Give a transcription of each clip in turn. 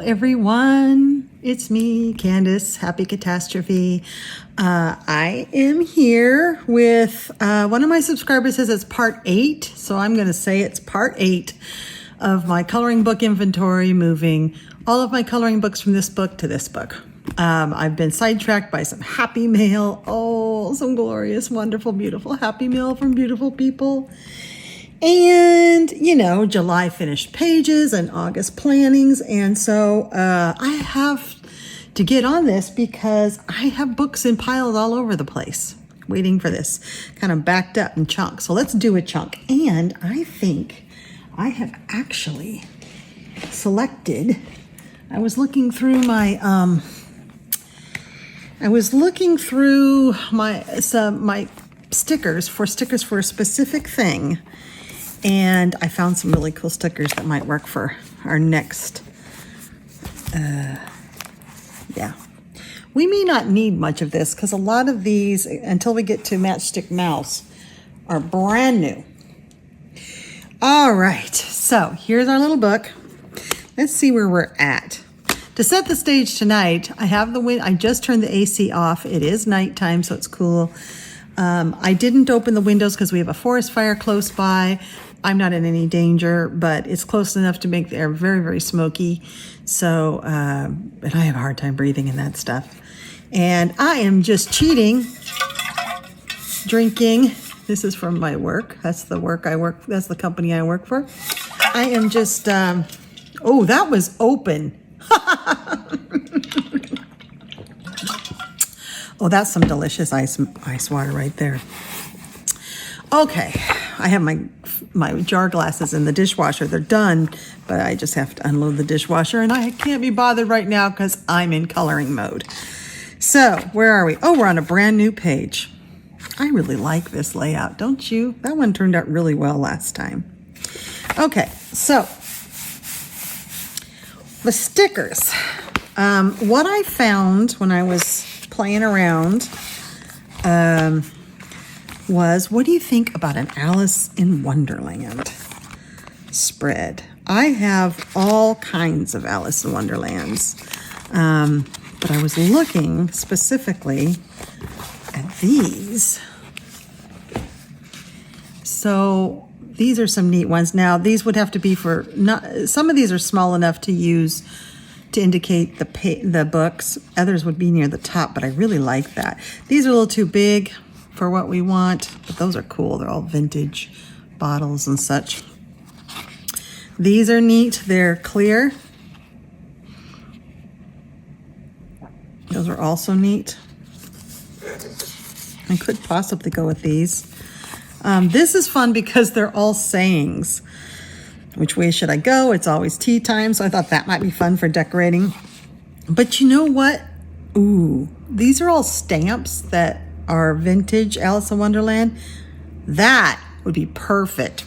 everyone. It's me, Candice. Happy Catastrophe. I am here with one of my subscribers says it's part 8, so I'm going to say it's part 8 of my coloring book inventory, moving all of my coloring books from this book to this book. I've been sidetracked by some happy mail. Oh, some glorious, wonderful, beautiful happy mail from beautiful people. And, you know, July finished pages and August plannings. And so I have to get on this because I have books in piles all over the place waiting for this, kind of backed up in chunks. So let's do a chunk. And I think I have actually selected, I was looking through my, my stickers for a specific thing. And I found some really cool stickers that might work for our next, yeah. We may not need much of this because a lot of these, until we get to Matchstick Mouse, are brand new. All right, so here's our little book. Let's see where we're at. To set the stage tonight, I have I just turned the AC off. It is nighttime, so it's cool. I didn't open the windows because we have a forest fire close by. I'm not in any danger, but it's close enough to make the air very, very smoky. So, and I have a hard time breathing in that stuff. And I am just cheating, drinking. This is from my work. That's the work I work. That's the company I work for. I am just, oh, that was open. Oh, that's some delicious ice water right there. Okay, I have my jar glasses in the dishwasher. They're done, but I just have to unload the dishwasher, and I can't be bothered right now because I'm in coloring mode. So, where are we? Oh, we're on a brand new page. I really like this layout, don't you? That one turned out really well last time. Okay, so the stickers. What I found when I was playing around was, what do you think about an Alice in Wonderland spread? I have all kinds of Alice in Wonderlands, but I was looking specifically at these. So these are some neat ones. Now these would have to be for, some of these are small enough to use to indicate the books. Others would be near the top, but I really like that. These are a little too big for what we want, but those are cool. They're all vintage bottles and such. These are neat. They're clear. Those are also neat. I could possibly go with these. This is fun because they're all sayings. Which way should I go? It's always tea time, so I thought that might be fun for decorating. But you know what? Ooh, these are all stamps that are vintage Alice in Wonderland. That would be perfect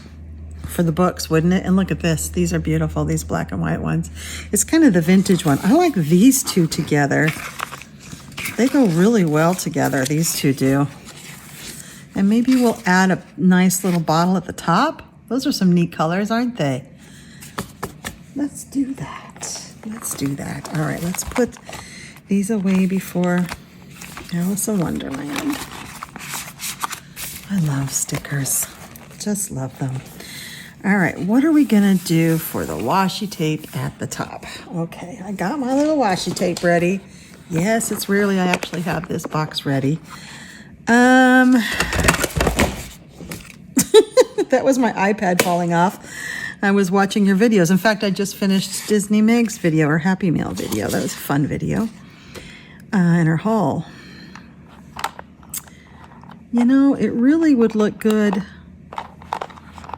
for the books, wouldn't it? And look at this. These are beautiful, these black and white ones. It's kind of the vintage one. I like these two together. They go really well together, these two do. And maybe we'll add a nice little bottle at the top. Those are some neat colors, aren't they? Let's do that. Let's do that. All right, let's put these away before Alice in Wonderland. I love stickers. Just love them. All right, what are we gonna do for the washi tape at the top? Okay, I got my little washi tape ready. Yes, it's rarely I actually have this box ready. That was my iPad falling off. I was watching your videos. In fact, I just finished Disney Meg's video, or Happy Mail video. That was a fun video. And her haul. You know, it really would look good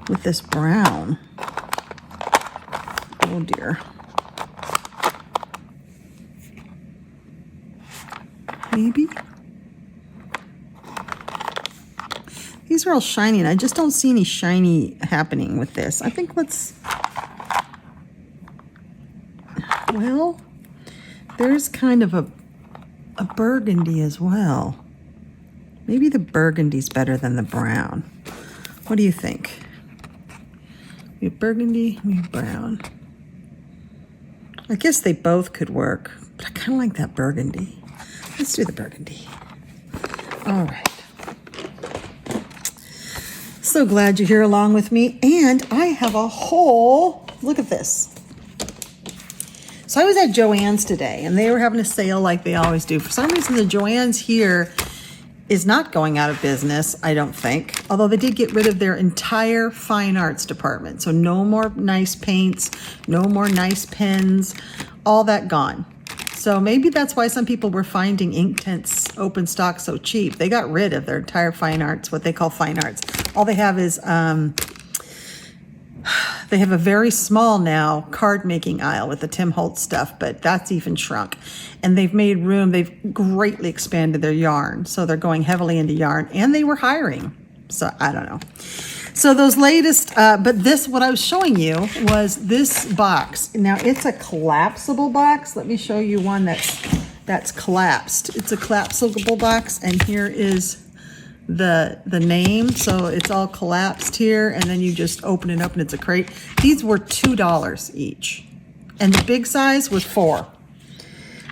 with this brown. Oh dear. Maybe? These are all shiny, and I just don't see any shiny happening with this. I think well, there's kind of a burgundy as well. Maybe the burgundy's better than the brown. What do you think? We have burgundy, we have brown. I guess they both could work, but I kind of like that burgundy. Let's do the burgundy. All right. So glad you're here along with me. And I have a whole, look at this. So I was at Joann's today, and they were having a sale like they always do. For some reason, the Joann's here is not going out of business, I don't think. Although they did get rid of their entire fine arts department. So no more nice paints, no more nice pens, all that gone. So maybe that's why some people were finding Inktense open stock so cheap. They got rid of their entire fine arts, what they call fine arts. All they have is, they have a very small now card making aisle with the Tim Holtz stuff, but that's even shrunk. And they've made room, they've greatly expanded their yarn. So they're going heavily into yarn, and they were hiring. So I don't know. So those latest, but this, what I was showing you was this box. Now it's a collapsible box. Let me show you one that's collapsed. It's a collapsible box, and here is the name. So it's all collapsed here, and then you just open it up and it's a crate. These were $2 each, and the big size was $4.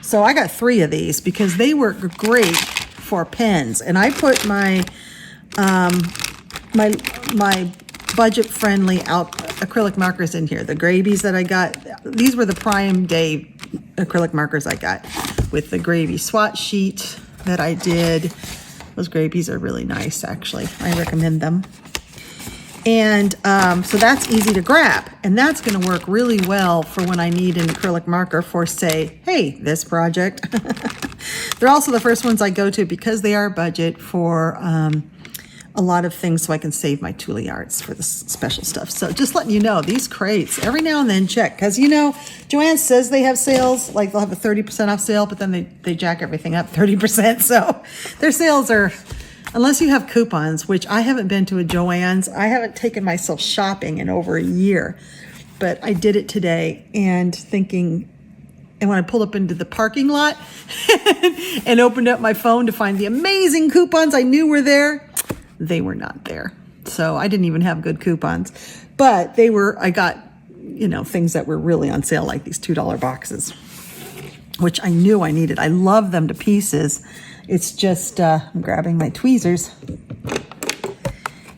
So I got 3 of these because they were great for pens. And I put my my budget-friendly acrylic markers in here. The Gravies that I got, these were the Prime Day acrylic markers I got with the Gravy swatch sheet that I did. Those Gravies are really nice, actually. I recommend them. And so that's easy to grab, and that's going to work really well for when I need an acrylic marker for, say, hey, this project. They're also the first ones I go to because they are budget for a lot of things, so I can save my Thule Arts for the special stuff. So just letting you know, these crates, every now and then check, because you know, Joann says they have sales, like they'll have a 30% off sale, but then they jack everything up 30%. So their sales are, unless you have coupons, which I haven't been to a Joann's. I haven't taken myself shopping in over a year, but I did it today and thinking, and when I pulled up into the parking lot and opened up my phone to find the amazing coupons I knew were there, they were not there. So I didn't even have good coupons, but they were, I got, you know, things that were really on sale, like these $2 boxes, which I knew I needed. I love them to pieces. It's just, I'm grabbing my tweezers.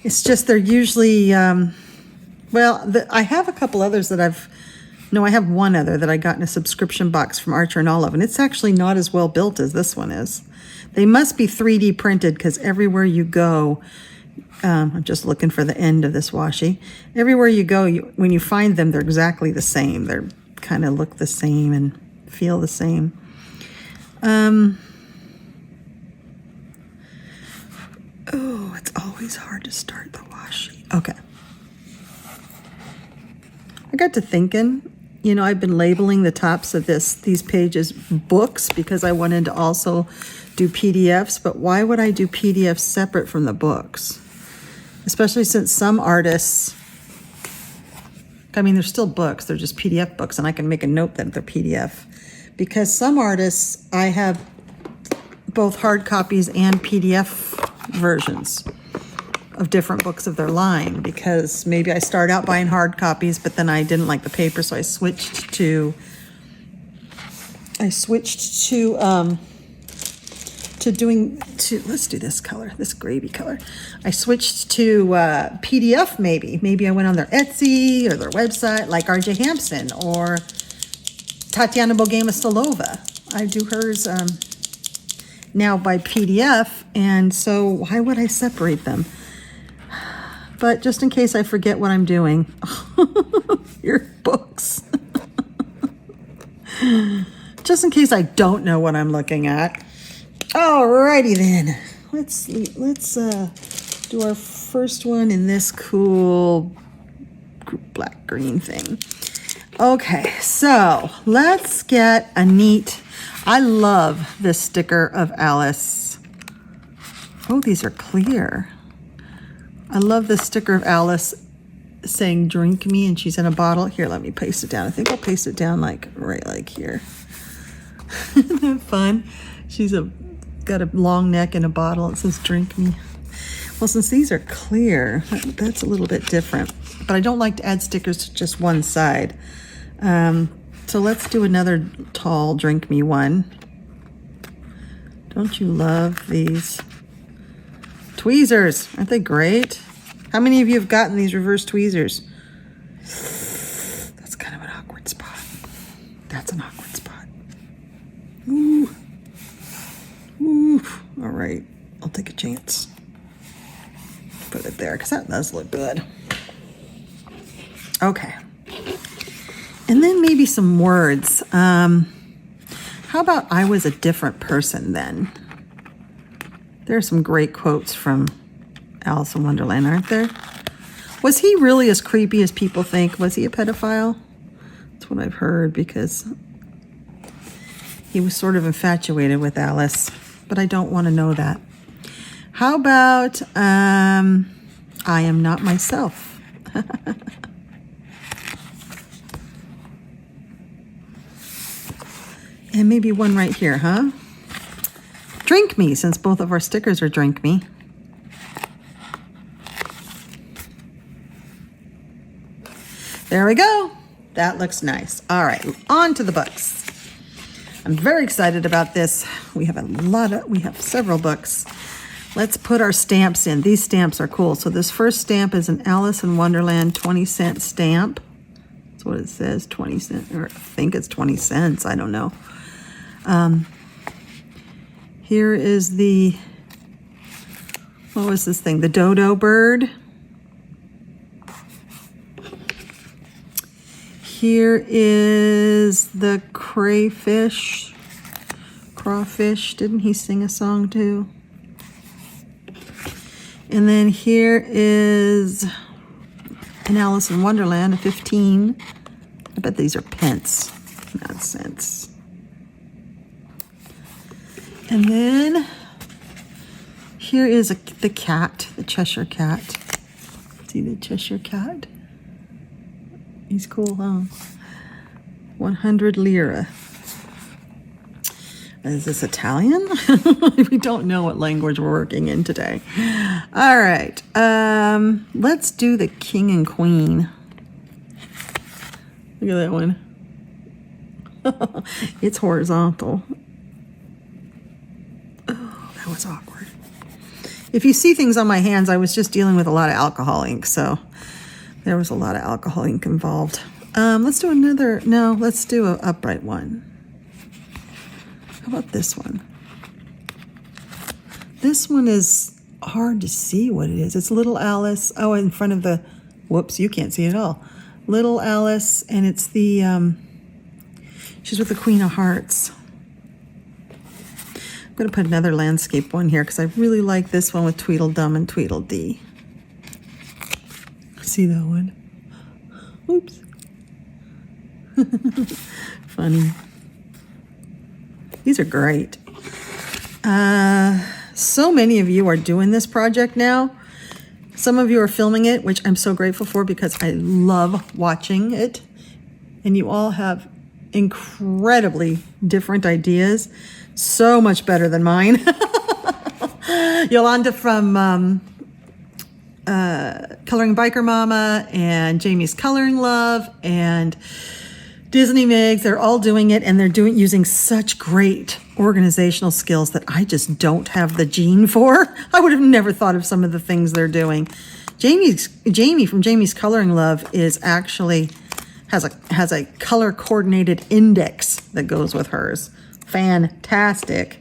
It's just, they're usually, I have a couple others that I have one other that I got in a subscription box from Archer and Olive, and it's actually not as well built as this one is. They must be 3D printed, because everywhere you go, I'm just looking for the end of this washi. Everywhere you go, when you find them, they're exactly the same. They're kind of look the same and feel the same. Oh, it's always hard to start the washi. Okay. I got to thinking, you know, I've been labeling the tops of these pages books because I wanted to also do PDFs, but why would I do PDFs separate from the books? Especially since some artists, I mean, they're still books, they're just PDF books, and I can make a note that they're PDF. Because some artists, I have both hard copies and PDF versions of different books of their line, because maybe I start out buying hard copies, but then I didn't like the paper, so I switched to let's do this color, this gravy color. I switched to PDF maybe. Maybe I went on their Etsy or their website, like RJ Hampson or Tatiana Bogema-Stolova. I do hers now by PDF, and so why would I separate them? But just in case I forget what I'm doing, your books. Just in case I don't know what I'm looking at. Alrighty then, let's do our first one in this cool black green thing. Okay, so let's get a neat. I love this sticker of Alice. Oh, these are clear. I love this sticker of Alice saying "drink me," and she's in a bottle. Here, let me paste it down. I think I'll paste it down right here. Isn't that fun? She's got a long neck and a bottle. It says "drink me." Well, since these are clear, that's a little bit different. But I don't like to add stickers to just one side. So let's do another tall drink me one. Don't you love these tweezers? Aren't they great? How many of you have gotten these reverse tweezers? That's kind of an awkward spot. That's an awkward spot. Ooh. Ooh. All right, I'll take a chance. Put it there, because that does look good. Okay. And then maybe some words. How about I was a different person then? There are some great quotes from Alice in Wonderland, aren't there? Was he really as creepy as people think? Was he a pedophile? That's what I've heard, because he was sort of infatuated with Alice, but I don't want to know that. How about I am not myself? And maybe one right here, huh? Drink me, since both of our stickers are drink me. There we go. That looks nice. All right, on to the books. I'm very excited about this. We have several books. Let's put our stamps in. These stamps are cool. So this first stamp is an Alice in Wonderland 20-cent stamp. That's what it says, 20 cents, or I think it's 20 cents. I don't know. Here is the, what was this thing? The dodo bird. Here is the crawfish. Didn't he sing a song too? And then here is an Alice in Wonderland, a 15. I bet these are pence, not cents. And then here is the cat, the Cheshire cat. See the Cheshire cat? He's cool, huh? 100 lira. Is this Italian? We don't know what language we're working in today. All right. Let's do the king and queen. Look at that one. It's horizontal. Oh, that was awkward. If you see things on my hands, I was just dealing with a lot of alcohol ink, so there was a lot of alcohol ink involved. Let's do let's do an upright one. How about this one? This one is hard to see what it is. It's Little Alice. Oh, in front of the, whoops, you can't see it at all. Little Alice, and it's the, she's with the Queen of Hearts. I'm going to put another landscape one here because I really like this one with Tweedledum and Tweedledee. See that one? Oops. Funny. These are great. So many of you are doing this project now. Some of you are filming it, which I'm so grateful for because I love watching it. And you all have incredibly different ideas. So much better than mine. Yolanda from Coloring Biker Mama and Jamie's Coloring Love and Disney Migs, they're all doing it, and they're using such great organizational skills that I just don't have the gene for. I would have never thought of some of the things they're doing. Jamie from Jamie's Coloring Love is actually has a color coordinated index that goes with hers. Fantastic.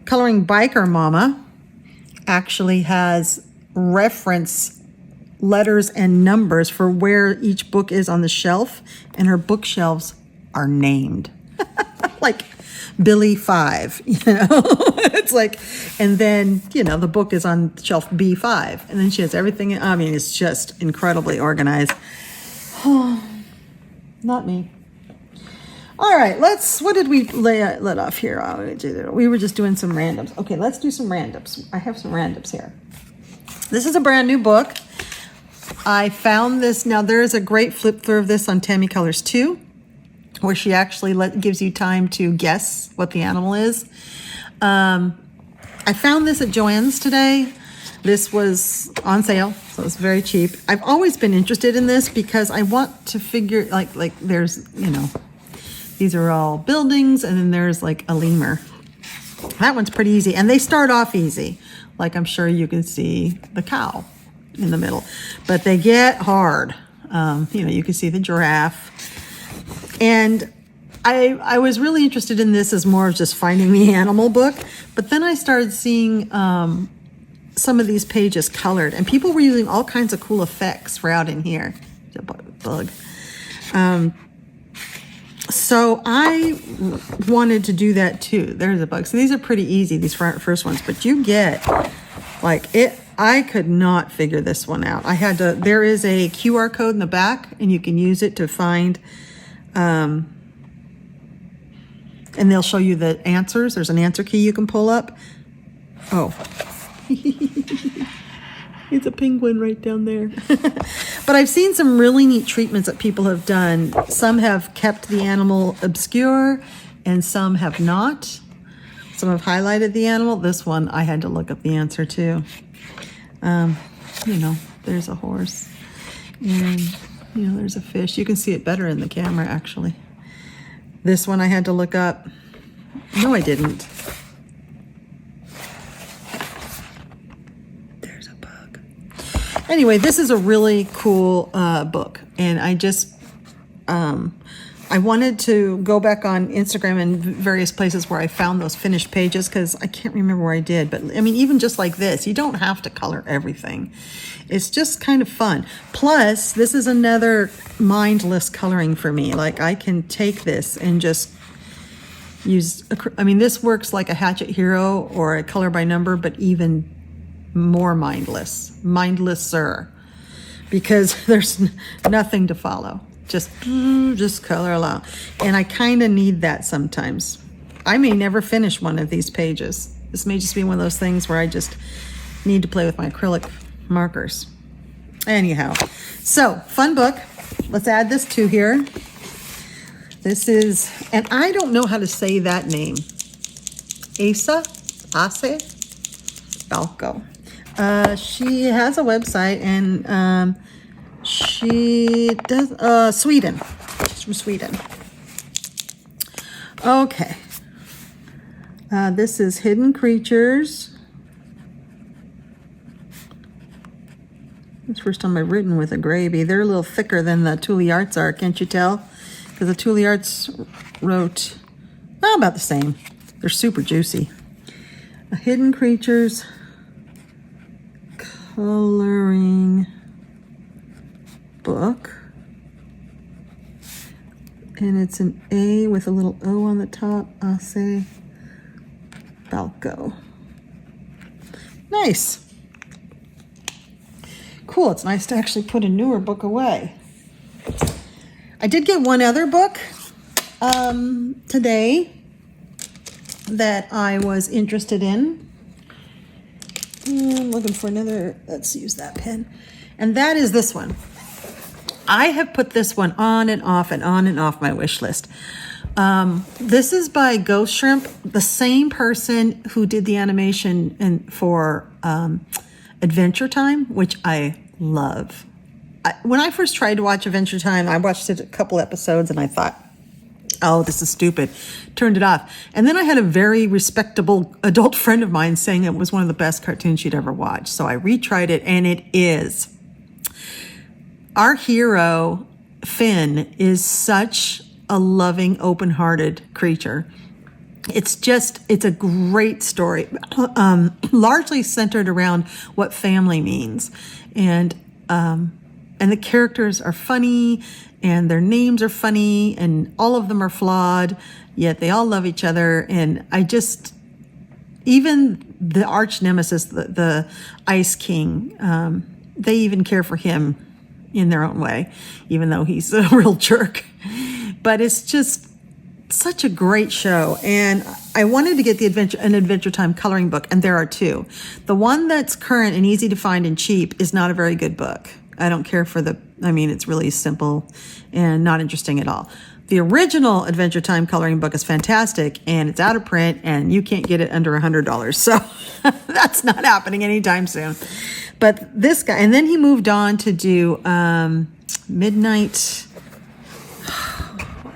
Coloring Biker Mama actually has reference letters and numbers for where each book is on the shelf, and her bookshelves are named. Like Billy 5, it's like, and then, the book is on shelf B5, and then she has everything. I mean, it's just incredibly organized. Not me. All right, what did we let off here? We were just doing some randoms. Okay, let's do some randoms. I have some randoms here. This is a brand new book. I found this. Now, there is a great flip through of this on Tammy Colors 2, where she actually gives you time to guess what the animal is. I found this at Joann's today. This was on sale, so it's very cheap. I've always been interested in this because I want to figure, like there's, these are all buildings, and then there's like a lemur. That one's pretty easy, and they start off easy. Like I'm sure you can see the cow in the middle, but they get hard. You can see the giraffe. And I was really interested in this as more of just finding the animal book, but then I started seeing some of these pages colored, and people were using all kinds of cool effects for out in here. The bug. So I wanted to do that too. There's a bug. So these are pretty easy, these first ones, but you get I could not figure this one out. There is a QR code in the back, and you can use it to find, and they'll show you the answers. There's an answer key you can pull up. Oh, it's a penguin right down there. But I've seen some really neat treatments that people have done. Some have kept the animal obscure, and some have not. Some have highlighted the animal. This one, I had to look up the answer too. There's a horse, and there's a fish. You can see it better in the camera, actually. This one I had to look up. No, I didn't. There's a bug. Anyway, this is a really cool book, and I wanted to go back on Instagram and various places where I found those finished pages, because I can't remember where I did. But I mean, even just like this, you don't have to color everything. It's just kind of fun. Plus, this is another mindless coloring for me. Like, I can take this and just use, this works like a Hatchet Hero or a color by number, but even more mindlesser, because there's nothing to follow. Just color along. And I kind of need that sometimes. I may never finish one of these pages. This may just be one of those things where I just need to play with my acrylic markers. Anyhow, so fun book. Let's add this to here. This is, and I don't know how to say that name. Ace Balco. She has a website, and she does, Sweden. She's from Sweden. Okay. This is Hidden Creatures. It's the first time I've written with a gravy. They're a little thicker than the Thule Arts are, can't you tell? Because the Thule Arts wrote about the same. They're super juicy. A Hidden Creatures coloring book, and it's an A with a little O on the top. Ace Balco. Nice. Cool. It's nice to actually put a newer book away. I did get one other book today that I was interested in. I'm looking for another. Let's use that pen. And that is this one. I have put this one on and off and on and off my wish list. This is by Ghostshrimp, the same person who did the animation for Adventure Time, which I love. When I first tried to watch Adventure Time, I watched it a couple episodes and I thought, oh, this is stupid. Turned it off. And then I had a very respectable adult friend of mine saying it was one of the best cartoons she'd ever watched. So I retried it, and it is. Our hero, Finn, is such a loving, open-hearted creature. It's a great story, largely centered around what family means. And the characters are funny, and their names are funny, and all of them are flawed, yet they all love each other. And even the arch nemesis, the Ice King, they even care for him in their own way, even though he's a real jerk. But it's just such a great show. And I wanted to get an Adventure Time coloring book, and there are two. The one that's current and easy to find and cheap is not a very good book. I don't care for it's really simple and not interesting at all. The original Adventure Time coloring book is fantastic, and it's out of print, and you can't get it under $100. So that's not happening anytime soon. But this guy, and then he moved on to do Midnight.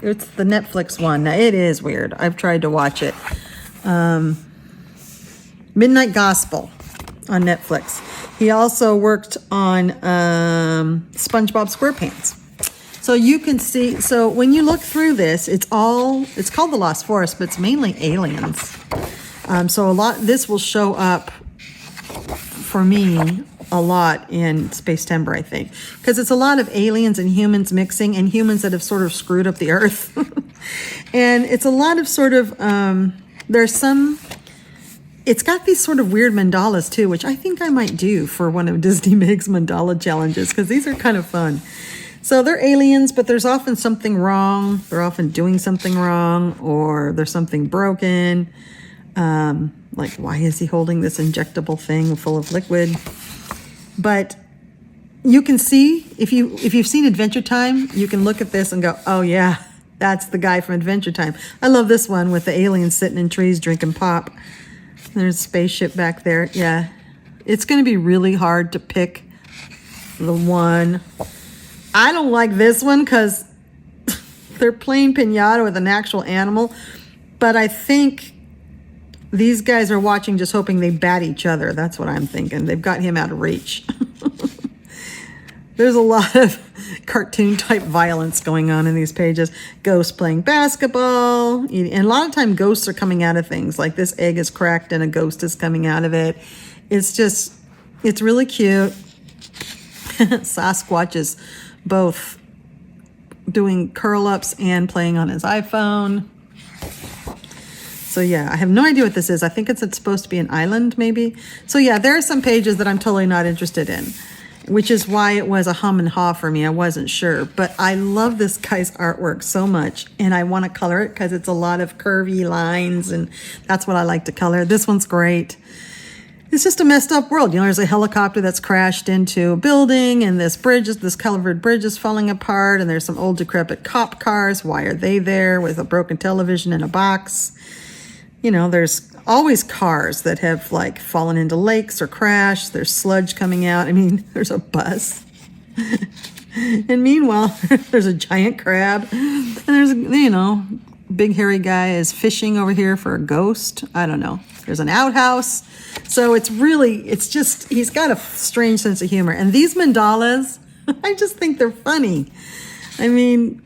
It's the Netflix one. Now, it is weird. I've tried to watch it. Midnight Gospel on Netflix. He also worked on SpongeBob SquarePants. So you can see, so when you look through this, it's called The Lost Forest, but it's mainly aliens. So this will show up for me a lot in Space Timber, I think, because it's a lot of aliens and humans mixing, and humans that have sort of screwed up the earth. And it's a lot of sort of, it's got these sort of weird mandalas too, which I think I might do for one of Disney Meg's mandala challenges, because these are kind of fun. So they're aliens, but there's often something wrong. They're often doing something wrong, or there's something broken. Like, why is he holding this injectable thing full of liquid? But you can see, if you've seen Adventure Time, you can look at this and go, oh yeah, that's the guy from Adventure Time. I love this one with the aliens sitting in trees drinking pop. There's a spaceship back there. Yeah, it's going to be really hard to pick the one. I don't like this one because they're playing piñata with an actual animal, but I think these guys are watching just hoping they bat each other. That's what I'm thinking. They've got him out of reach. There's a lot of cartoon type violence going on in these pages. Ghosts playing basketball. And a lot of time ghosts are coming out of things. Like this egg is cracked and a ghost is coming out of it. It's really cute. Sasquatch is both doing curl-ups and playing on his iPhone. So yeah, I have no idea what this is. I think it's supposed to be an island, maybe. So yeah, there are some pages that I'm totally not interested in, which is why it was a hum and haw for me. I wasn't sure, but I love this guy's artwork so much, and I want to color it because it's a lot of curvy lines, and that's what I like to color. This one's great. It's just a messed up world. There's a helicopter that's crashed into a building, and this covered bridge is falling apart, and there's some old decrepit cop cars. Why are they there with a broken television in a box? There's always cars that have fallen into lakes or crashed. There's sludge coming out. I mean, there's a bus. And meanwhile, there's a giant crab. And there's, big hairy guy is fishing over here for a ghost. I don't know. There's an outhouse. So he's got a strange sense of humor. And these mandalas, I just think they're funny. I mean,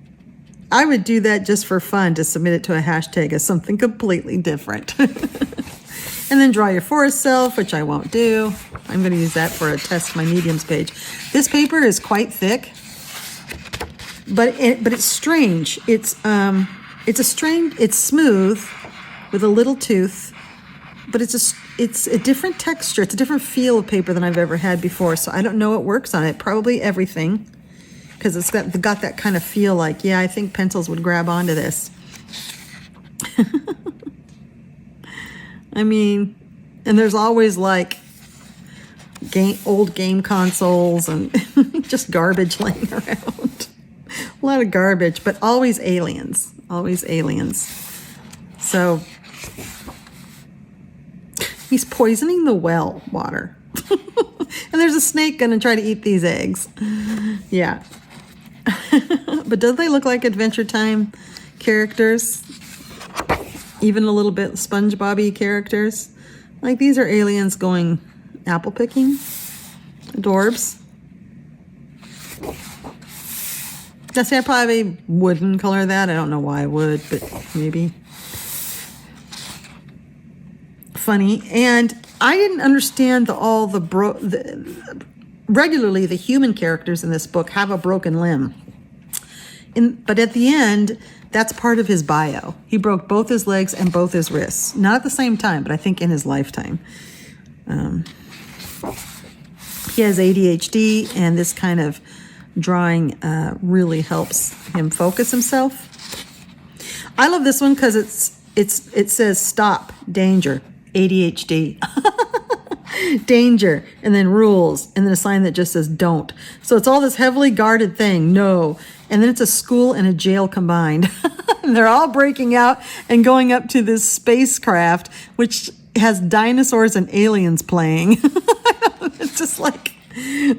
I would do that just for fun, to submit it to a hashtag as something completely different. And then draw your forest self, which I won't do. I'm going to use that for a test my mediums page. This paper is quite thick, but it's strange. It's smooth with a little tooth, but it's a different texture. It's a different feel of paper than I've ever had before. So I don't know what works on it. Probably everything, because it's got that kind of feel like, yeah, I think pencils would grab onto this. I mean, and there's always old game consoles and just garbage laying around. A lot of garbage, but always aliens. Always aliens. So he's poisoning the well water. And there's a snake going to try to eat these eggs. Yeah. But don't they look like Adventure Time characters? Even a little bit SpongeBob-y characters. These are aliens going apple picking. Adorbs. I probably wouldn't color that. I don't know why I would, but maybe. Funny. And I didn't understand regularly the human characters in this book have a broken limb. But at the end, that's part of his bio. He broke both his legs and both his wrists. Not at the same time, but I think in his lifetime. He has ADHD, and this kind of drawing really helps him focus himself. I love this one because it says stop, danger, ADHD. Danger, and then rules, and then a sign that just says don't. So it's all this heavily guarded thing. No, And then it's a school and a jail combined. And they're all breaking out and going up to this spacecraft, which has dinosaurs and aliens playing. It's just like,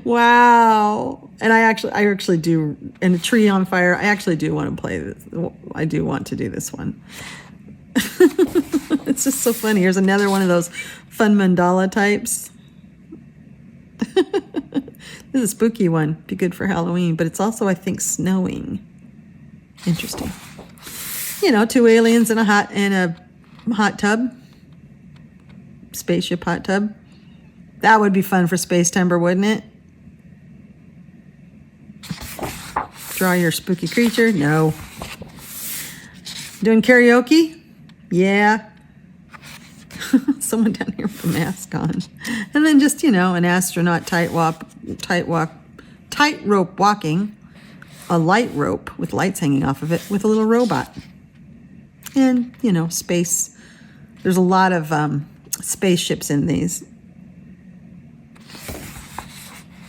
wow. And I actually do, and a tree on fire, I actually do want to play this. I do want to do this one. It's just so funny. Here's another one of those fun mandala types. This is a spooky one. Be good for Halloween, but it's also, I think, snowing. Interesting. You know, 2 aliens in a hot tub. Spaceship hot tub. That would be fun for Space Timber, wouldn't it? Draw your spooky creature. No. Doing karaoke? Yeah. Someone down here with a mask on. And then just, you know, an astronaut tightrope walking, a light rope with lights hanging off of it with a little robot. And, you know, space. There's a lot of spaceships in these.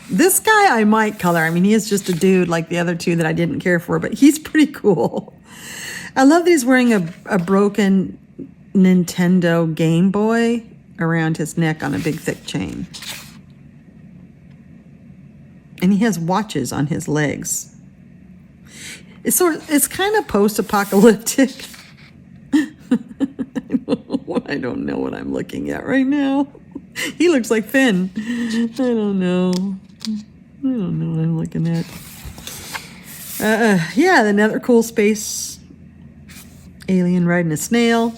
This guy I might color. I mean, he is just a dude like the other two that I didn't care for, but he's pretty cool. I love that he's wearing a broken Nintendo Game Boy around his neck on a big thick chain. And he has watches on his legs. It's kind of post-apocalyptic. I don't know what I'm looking at right now. He looks like Finn. I don't know what I'm looking at. Yeah, another cool space alien riding a snail.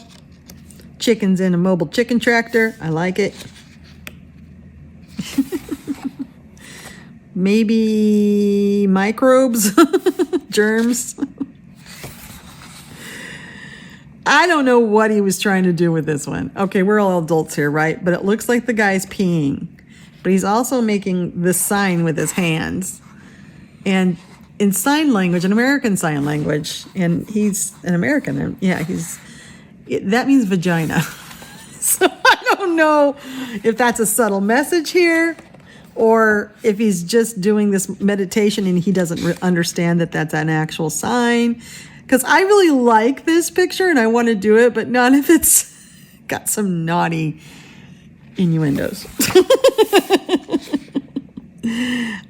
Chickens in a mobile chicken tractor. I like it. Maybe microbes, germs. I don't know what he was trying to do with this one. Okay, we're all adults here, right? But it looks like the guy's peeing. But he's also making this sign with his hands. And in sign language, an American sign language, and he's an American. Yeah, that means vagina. So I don't know if that's a subtle message here or if he's just doing this meditation and he doesn't understand that that's an actual sign. Because I really like this picture and I want to do it, but not if it's got some naughty innuendos.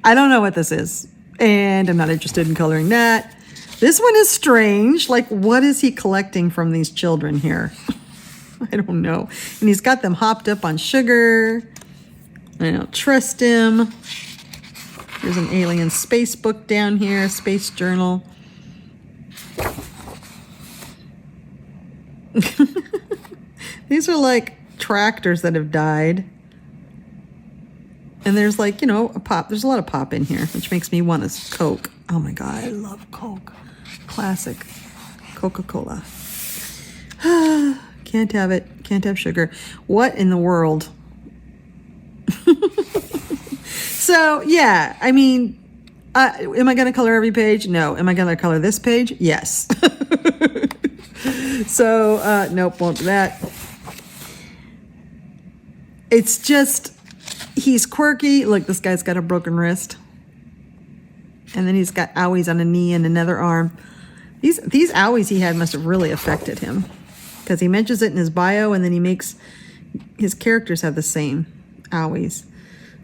I don't know what this is, and I'm not interested in coloring that. This one is strange. Like, what is he collecting from these children here? I don't know. And he's got them hopped up on sugar. I don't trust him. There's an alien space book down here, space journal. These are like tractors that have died. And there's like, you know, a pop. There's a lot of pop in here, which makes me want a Coke. Oh my God, I love Coke. Classic Coca-Cola. Can't have it. Can't have sugar. What in the world? So, yeah, I mean, am I going to color every page? No. Am I going to color this page? Yes. So, nope, won't do that. It's just, he's quirky. Look, this guy's got a broken wrist. And then he's got owies on a knee and another arm. These owies he had must have really affected him. Because he mentions it in his bio, and then he makes his characters have the same owies.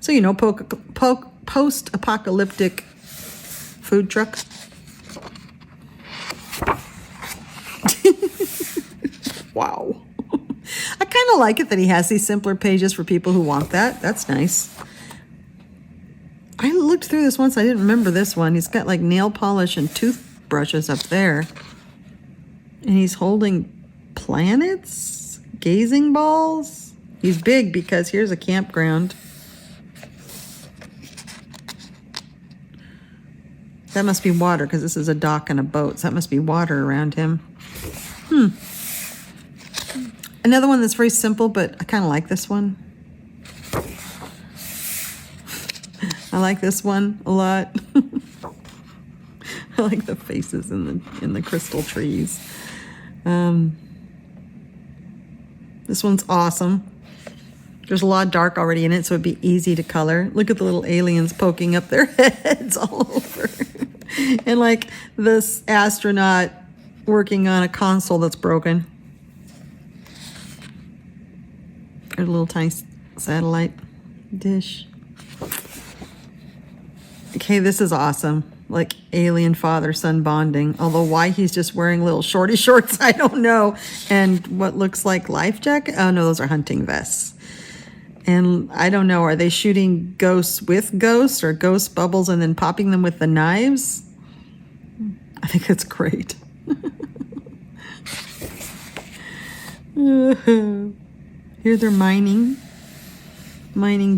So, you know, post-apocalyptic food truck. Wow. I kind of like it that he has these simpler pages for people who want that. That's nice. I looked through this once. I didn't remember this one. He's got like nail polish and toothbrushes up there. And he's holding planets? Gazing balls? He's big because here's a campground. That must be water because this is a dock and a boat. So that must be water around him. Another one that's very simple, but I kind of like this one. I like this one a lot. I like the faces in the crystal trees. This one's awesome. There's a lot of dark already in it, so it'd be easy to color. Look at the little aliens poking up their heads all over. And like this astronaut working on a console that's broken. There's a little tiny satellite dish. Okay, this is awesome. Like alien father-son bonding. Although why he's just wearing little shorty shorts, I don't know. And what looks like life jacket. Oh no, those are hunting vests. And I don't know, are they shooting ghosts with ghosts or ghost bubbles and then popping them with the knives? I think that's great. Here they're mining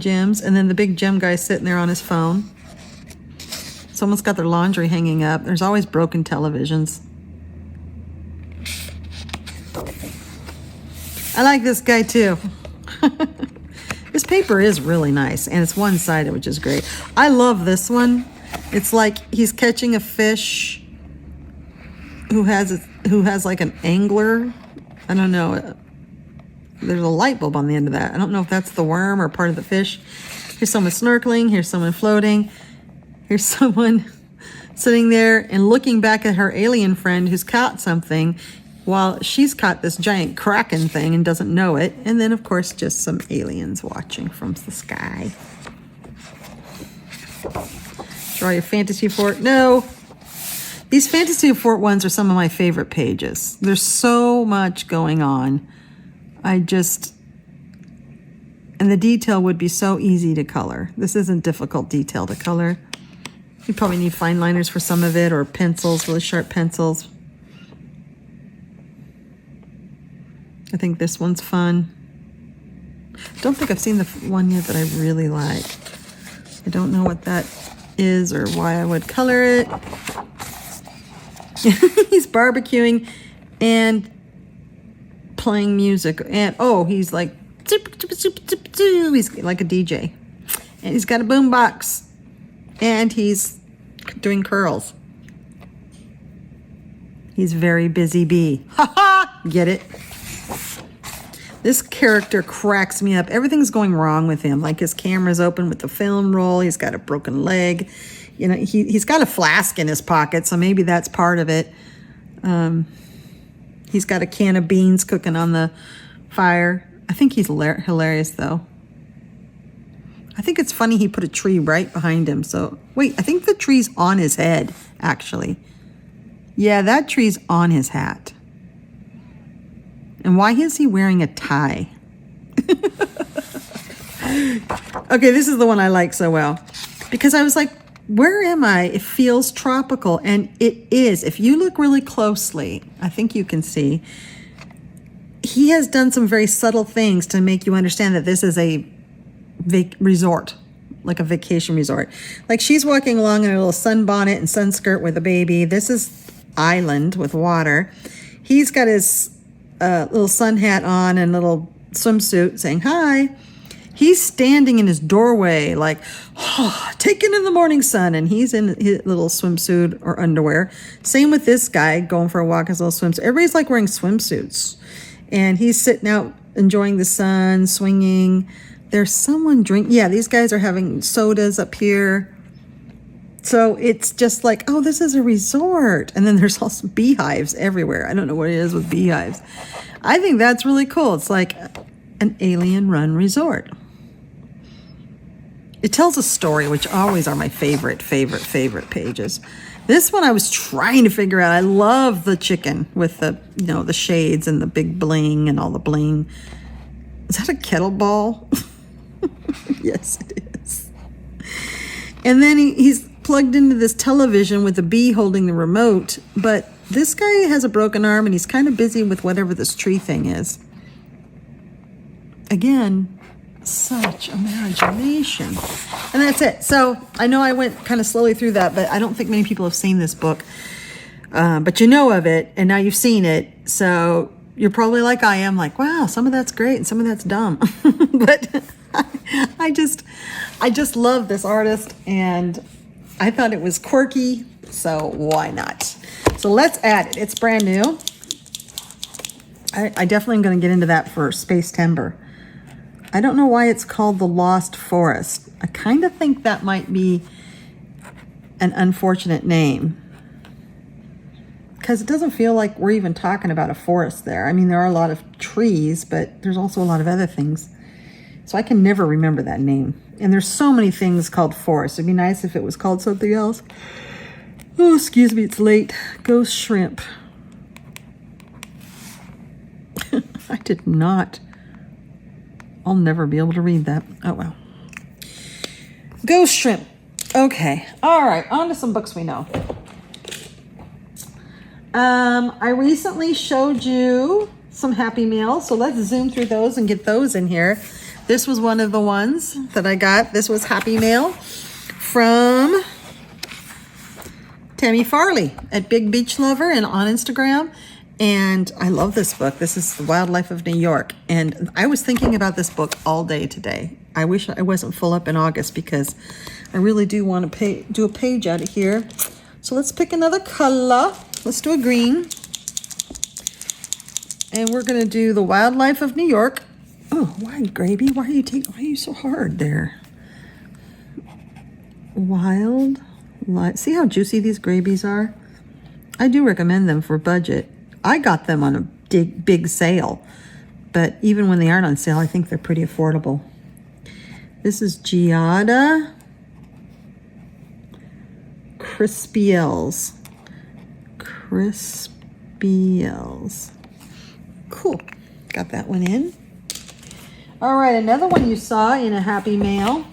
gems. And then the big gem guy's sitting there on his phone. Someone's got their laundry hanging up. There's always broken televisions. I like this guy too. This paper is really nice, and it's one-sided, which is great. I love this one. It's like he's catching a fish who has like an angler. I don't know. There's a light bulb on the end of that. I don't know if that's the worm or part of the fish. Here's someone snorkeling. Here's someone floating. Here's someone sitting there and looking back at her alien friend who's caught something while she's caught this giant kraken thing and doesn't know it. And then, of course, just some aliens watching from the sky. Draw your fantasy fort. No. These fantasy fort ones are some of my favorite pages. There's so much going on. And the detail would be so easy to color. This isn't difficult detail to color. You probably need fine liners for some of it, or pencils, really sharp pencils. I think this one's fun. Don't think I've seen the one yet that I really like. I don't know what that is or why I would color it. He's barbecuing and playing music. And, oh, he's like, he's like a DJ. And he's got a boombox. And he's doing curls. He's very busy bee. Ha ha! Get it? This character cracks me up. Everything's going wrong with him. Like his camera's open with the film roll. He's got a broken leg. You know, he's got a flask in his pocket, so maybe that's part of it. He's got a can of beans cooking on the fire. I think he's hilarious, though. I think it's funny he put a tree right behind him. So, wait, I think the tree's on his head, actually. Yeah, that tree's on his hat. And why is he wearing a tie? Okay, this is the one I like so well. Because I was like, where am I? It feels tropical. And it is. If you look really closely, I think you can see, he has done some very subtle things to make you understand that this is a resort, like a vacation resort. Like she's walking along in a little sunbonnet and sunskirt with a baby. This is island with water. He's got his little sun hat on and little swimsuit saying hi. He's standing in his doorway like, oh, taking in the morning sun, and he's in his little swimsuit or underwear. Same with this guy going for a walk in his little swimsuit. Everybody's like wearing swimsuits, and he's sitting out enjoying the sun, swinging. There's someone drinking. Yeah, these guys are having sodas up here. So it's just like, oh, this is a resort. And then there's also beehives everywhere. I don't know what it is with beehives. I think that's really cool. It's like an alien-run resort. It tells a story, which always are my favorite pages. This one I was trying to figure out. I love the chicken with the, you know, the shades and the big bling and all the bling. Is that a kettlebell? Yes, it is. And then he's plugged into this television with a bee holding the remote. But this guy has a broken arm and he's kind of busy with whatever this tree thing is. Again, such imagination. And that's it. So I know I went kind of slowly through that, but I don't think many people have seen this book. But you know of it, and now you've seen it. So you're probably like I am, like, wow, some of that's great and some of that's dumb. But I just love this artist, and I thought it was quirky, so why not? So let's add it. It's brand new. I definitely am going to get into that for Space Timber. I don't know why it's called The Lost Forest. I kind of think that might be an unfortunate name. Because it doesn't feel like we're even talking about a forest there. I mean, there are a lot of trees, but there's also a lot of other things. So I can never remember that name. And there's so many things called forests. It'd be nice if it was called something else. Oh, excuse me, it's late. Ghostshrimp. I did not. I'll never be able to read that. Oh, well. Ghostshrimp. Okay. All right. On to some books we know. I recently showed you some Happy Mail, so let's zoom through those and get those in here. This was one of the ones that I got. This was Happy Mail from Tammy Farley at Big Beach Lover and on Instagram. And I love this book. This is The Wildlife of New York. And I was thinking about this book all day today. I wish I wasn't full up in August because I really do want to do a page out of here. So let's pick another color. Let's do a green. And we're going to do The Wildlife of New York. Oh, why, Gravy? Why are you so hard there? See how juicy these gravies are? I do recommend them for budget. I got them on a big sale, but even when they aren't on sale, I think they're pretty affordable. This is Giada Crispiels. Cool. Got that one in. All right, another one you saw in a Happy Mail.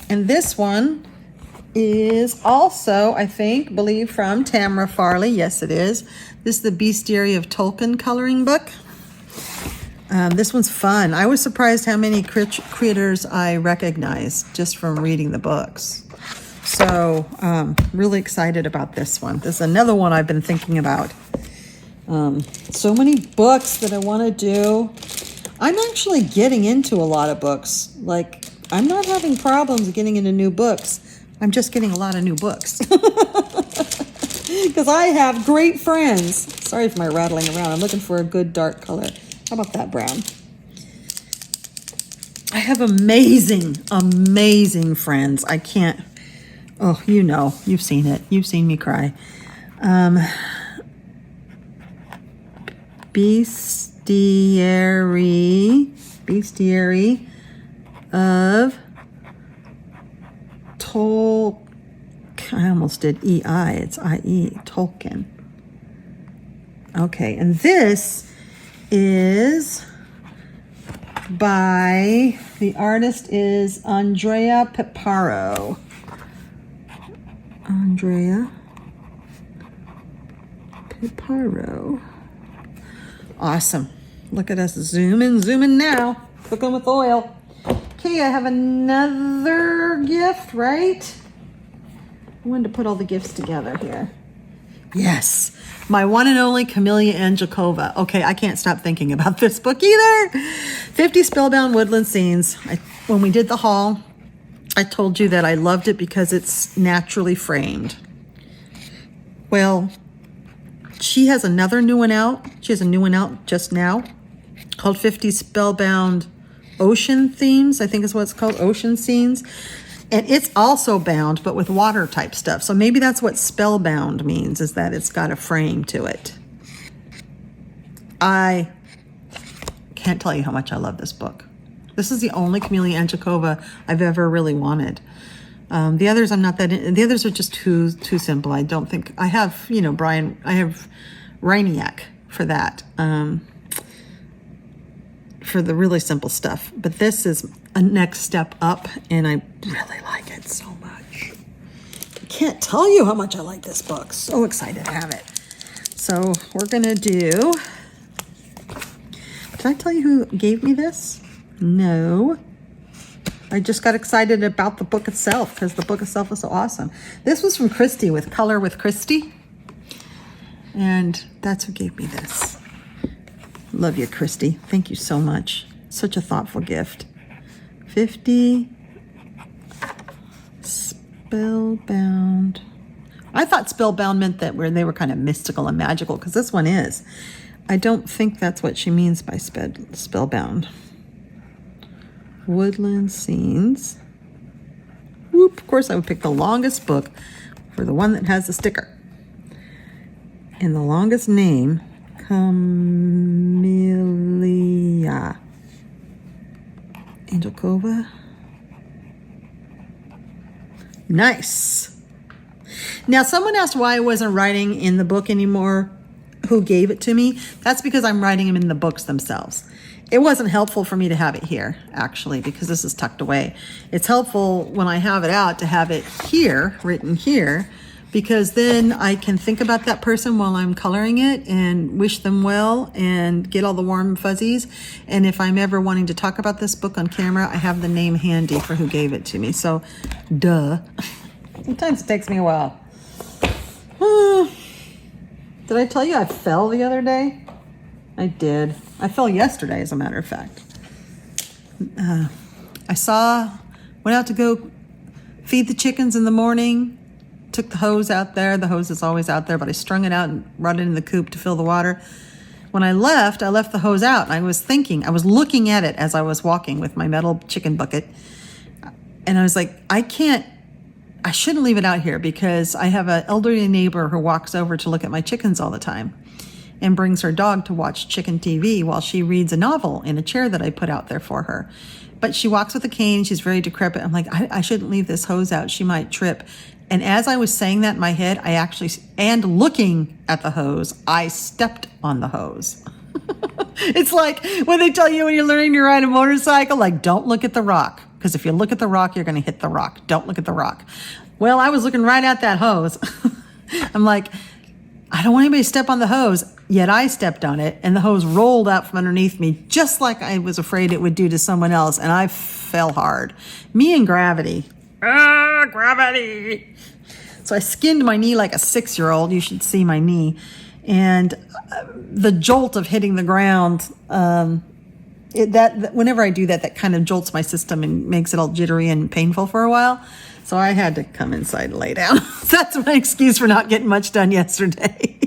And this one is also, I believe from Tamra Farley. Yes, it is. This is the Bestiary of Tolkien coloring book. This one's fun. I was surprised how many creators I recognized just from reading the books. So, really excited about this one. This is another one I've been thinking about. So many books that I want to do. I'm actually getting into a lot of books. Like, I'm not having problems getting into new books. I'm just getting a lot of new books. Because I have great friends. Sorry for my rattling around. I'm looking for a good dark color. How about that brown? I have amazing friends. I can't... Oh, you know. You've seen it. You've seen me cry. Bestiary of I almost did EI. It's IE. Tolkien. Okay, and this is by, the artist is Andrea Piparo. Andrea Piparo. Awesome. Look at us zooming now. Cooking with oil. Okay, I have another gift, right? I wanted to put all the gifts together here. Yes, my one and only Camellia Angelkova. Okay, I can't stop thinking about this book either. 50 Spellbound Woodland Scenes. When we did the haul, I told you that I loved it because it's naturally framed. Well, she has another new one out. She has a new one out just now called 50 Spellbound Ocean Themes. I think is what it's called, Ocean Scenes. And it's also bound, but with water type stuff. So maybe that's what spellbound means, is that it's got a frame to it. I can't tell you how much I love this book. This is the only Camellia Angelkova I've ever really wanted. The others I'm not that in, the others are just too simple. I don't think I have, Brian, I have Rainiac for that. For the really simple stuff. But this is a next step up, and I really like it so much. I can't tell you how much I like this book. So excited to have it. So we're going to do... Did I tell you who gave me this? No. I just got excited about the book itself because the book itself was so awesome. This was from Christy with Color with Christy. And that's who gave me this. Love you, Christy. Thank you so much. Such a thoughtful gift. 50 Spellbound. I thought spellbound meant that they were kind of mystical and magical, because this one is. I don't think that's what she means by spellbound. Woodland Scenes. Woo! whoop. Of course, I would pick the longest book for the one that has the sticker. And the longest name, Camellia. Angel Cova. Nice. Now, someone asked why I wasn't writing in the book anymore, who gave it to me. That's because I'm writing them in the books themselves. It wasn't helpful for me to have it here, actually, because this is tucked away. It's helpful when I have it out to have it here, written here, because then I can think about that person while I'm coloring it and wish them well and get all the warm fuzzies. And if I'm ever wanting to talk about this book on camera, I have the name handy for who gave it to me. So, duh. Sometimes it takes me a while. Did I tell you I fell the other day? I did. I fell yesterday, as a matter of fact. Went out to go feed the chickens in the morning. Took the hose out there. The hose is always out there, but I strung it out and brought it in the coop to fill the water. When I left the hose out. And I was looking at it as I was walking with my metal chicken bucket. And I was like, I shouldn't leave it out here because I have an elderly neighbor who walks over to look at my chickens all the time and brings her dog to watch chicken TV while she reads a novel in a chair that I put out there for her. But she walks with a cane. She's very decrepit. I'm like, I shouldn't leave this hose out. She might trip. And as I was saying that in my head, and looking at the hose, I stepped on the hose. It's like when they tell you when you're learning to ride a motorcycle, like, don't look at the rock. Because if you look at the rock, you're going to hit the rock. Don't look at the rock. Well, I was looking right at that hose. I'm like, I don't want anybody to step on the hose. Yet I stepped on it, and the hose rolled out from underneath me, just like I was afraid it would do to someone else. And I fell hard. Me and gravity. Gravity. So I skinned my knee like a 6-year-old. You should see my knee. And the jolt of hitting the ground, whenever I do that kind of jolts my system and makes it all jittery and painful for a while. So I had to come inside and lay down. That's my excuse for not getting much done yesterday.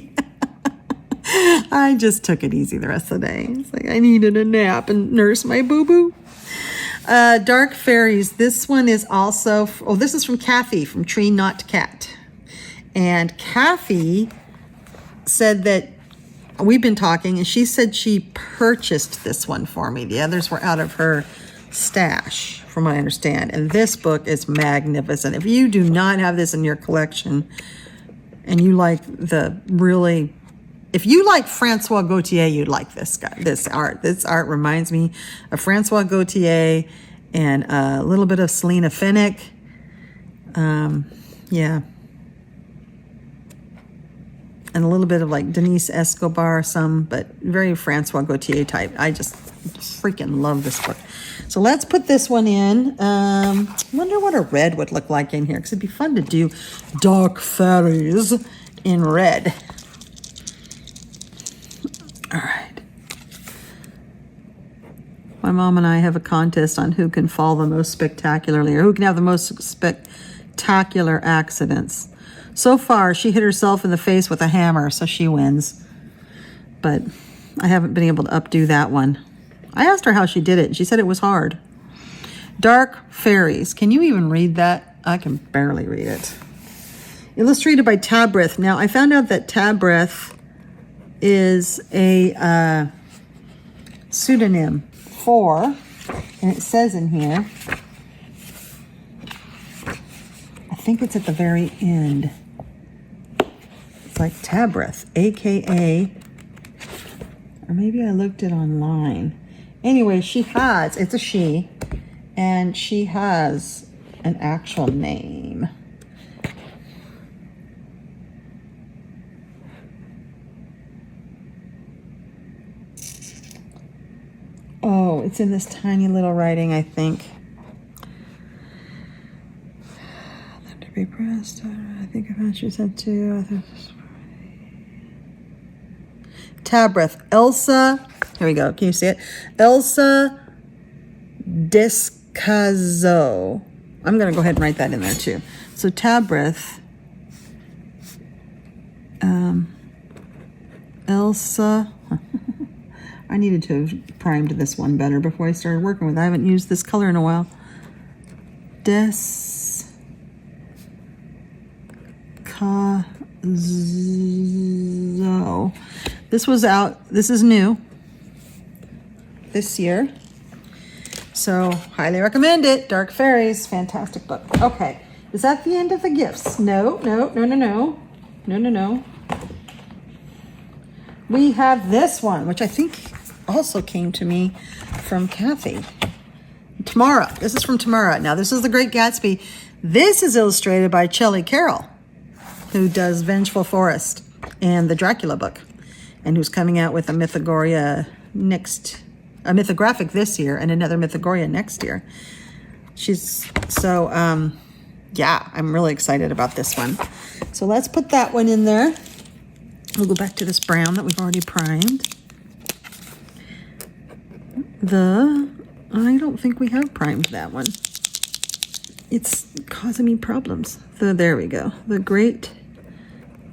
I just took it easy the rest of the day. It's like I needed a nap and nurse my boo-boo. Dark Fairies. This one is also, this is from Kathy from Tree Not Cat. And Kathy said that we've been talking, and she said she purchased this one for me. The others were out of her stash, from what I understand. And this book is magnificent. If you do not have this in your collection, and you like if you like Francois Gautier, you'd like this guy. This art reminds me of Francois Gautier and a little bit of Selena Fennick. Yeah. And a little bit of like Denise Escobar, but very Francois Gautier type. I just freaking love this book. So let's put this one in. Wonder what a red would look like in here, because it'd be fun to do Dark Fairies in red. All right. My mom and I have a contest on who can fall the most spectacularly, or who can have the most spectacular accidents. So far, she hit herself in the face with a hammer, so she wins. But I haven't been able to updo that one. I asked her how she did it, and she said it was hard. Dark Fairies. Can you even read that? I can barely read it. Illustrated by Tabreth. Now, I found out that Tabreth is a pseudonym for, and it says in here, I think it's at the very end. It's like Tabreth, a.k.a., or maybe I looked it online. Anyway, it's a she, and she has an actual name. Oh, it's in this tiny little writing, I think. Let to be pressed. I think I found you said too. Tabreth. Elsa. Here we go. Can you see it? Elsa Descazo. I'm going to go ahead and write that in there too. So Tabreth. Elsa. I needed to have primed this one better before I started working with it. I haven't used this color in a while. Descazo. Picasso. This was out, this is new this year. So highly recommend it. Dark Fairies, fantastic book. Okay, is that the end of the gifts? No. We have this one, which I think also came to me from Kathy. Tamara. This is from Tamara. Now, this is The Great Gatsby. This is illustrated by Shelley Carroll, who does Vengeful Forest and the Dracula book, and who's coming out with a Mythagoria a mythographic this year and another Mythagoria next year. She's so, yeah, I'm really excited about this one. So let's put that one in there. We'll go back to this brown that we've already primed. I don't think we have primed that one. It's causing me problems. There we go. The Great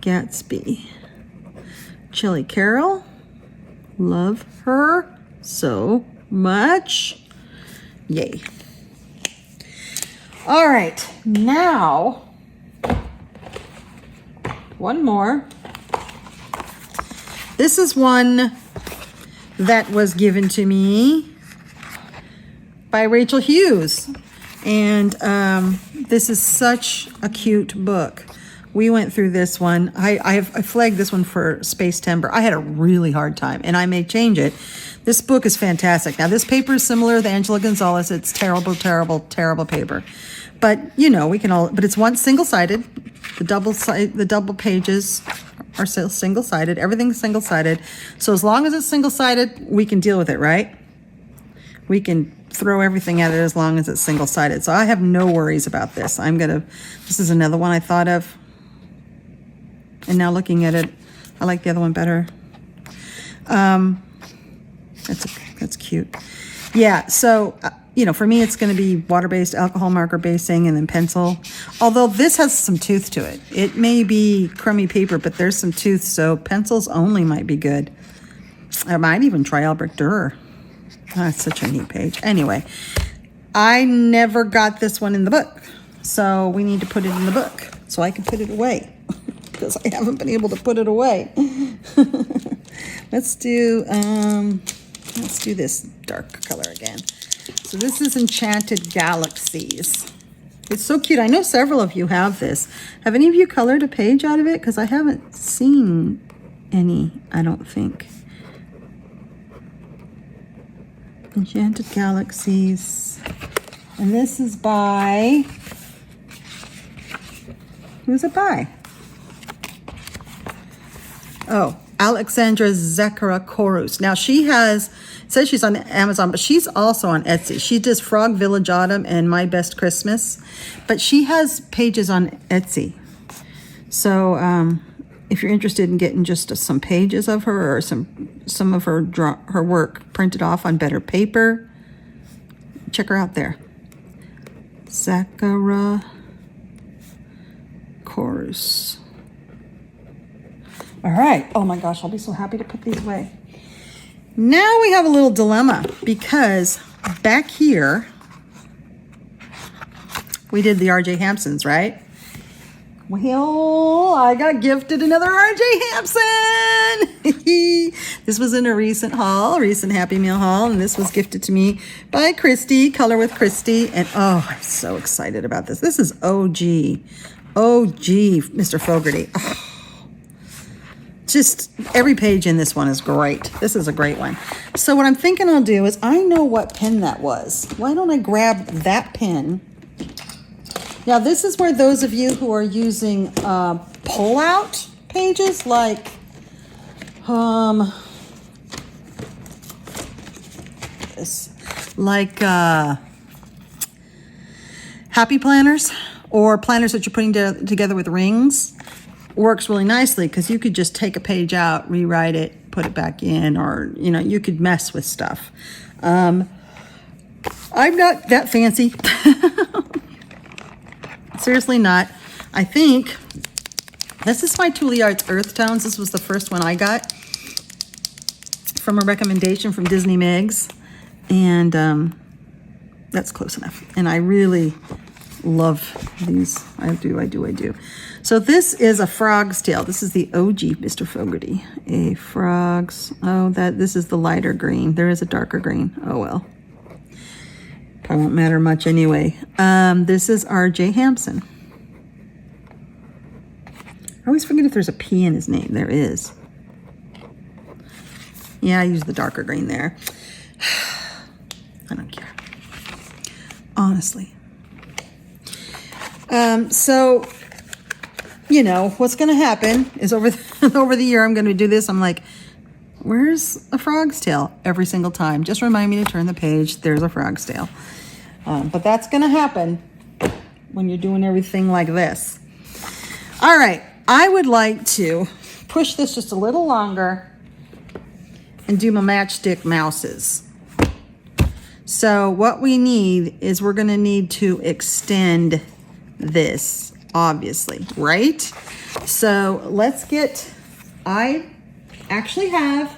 Gatsby. Shelley Carroll. Love her so much. Yay. All right, now one more. This is one that was given to me by Rachel Hughes. And this is such a cute book. We went through this one. I flagged this one for Space Timber. I had a really hard time, and I may change it. This book is fantastic. Now, this paper is similar to Angela Gonzalez. It's terrible, terrible, terrible paper. But, you know, we can all, but it's one single-sided. The double pages are single-sided. Everything's single-sided. So as long as it's single-sided, we can deal with it, right? We can throw everything at it as long as it's single-sided. So I have no worries about this. This is another one I thought of. And now looking at it, I like the other one better. That's cute. Yeah, so, you know, for me, it's going to be water-based, alcohol marker basing, and then pencil. Although this has some tooth to it. It may be crummy paper, but there's some tooth, so pencils only might be good. I might even try Albrecht Dürer. That's such a neat page. Anyway, I never got this one in the book, so we need to put it in the book so I can put it away because I haven't been able to put it away. Let's do this dark color again. So this is Enchanted Galaxies. It's so cute. I know several of you have this. Have any of you colored a page out of it? Because I haven't seen any, I don't think. Enchanted Galaxies. And this is by, who's it by? Oh, Alexandra Zakara-Korus. Now she says she's on Amazon, but she's also on Etsy. She does Frog Village Autumn and My Best Christmas, but she has pages on Etsy. So if you're interested in getting just some pages of her or some of her work printed off on better paper, check her out there. Zakara-Korus. All right. Oh my gosh, I'll be so happy to put these away. Now we have a little dilemma because back here, we did the R.J. Hampsons, right? Well, I got gifted another R.J. Hampson. This was in a recent Happy Meal haul, and this was gifted to me by Christy, Color with Christy. And oh, I'm so excited about this. This is OG, Mr. Fogarty. Oh. Just every page in this one is great. This is a great one. So what I'm thinking I'll do is, I know what pen that was. Why don't I grab that pen? Now this is where those of you who are using pull-out pages like happy planners or planners that you're putting together with rings, works really nicely because you could just take a page out, rewrite it, put it back in, or, you know, you could mess with stuff. I'm not that fancy. Seriously not. I think this is my Tuliarts Earth Tones. This was the first one I got from a recommendation from Disney Megs. And that's close enough. And I really love these. I do. So this is a frog's tail. This is the OG Mr. Fogarty. A frog's, this is the lighter green. There is a darker green. Oh well. Probably won't matter much anyway. This is RJ Hampson. I always forget if there's a P in his name. There is. Yeah, I use the darker green there. I don't care. Honestly. So, you know, what's going to happen is over the year I'm going to do this. I'm like, where's a frog's tail? Every single time. Just remind me to turn the page. There's a frog's tail. But that's going to happen when you're doing everything like this. All right. I would like to push this just a little longer and do my Matchstick Mouses. So what we need is we're going to need to extend this, obviously, right? So let's get, I actually have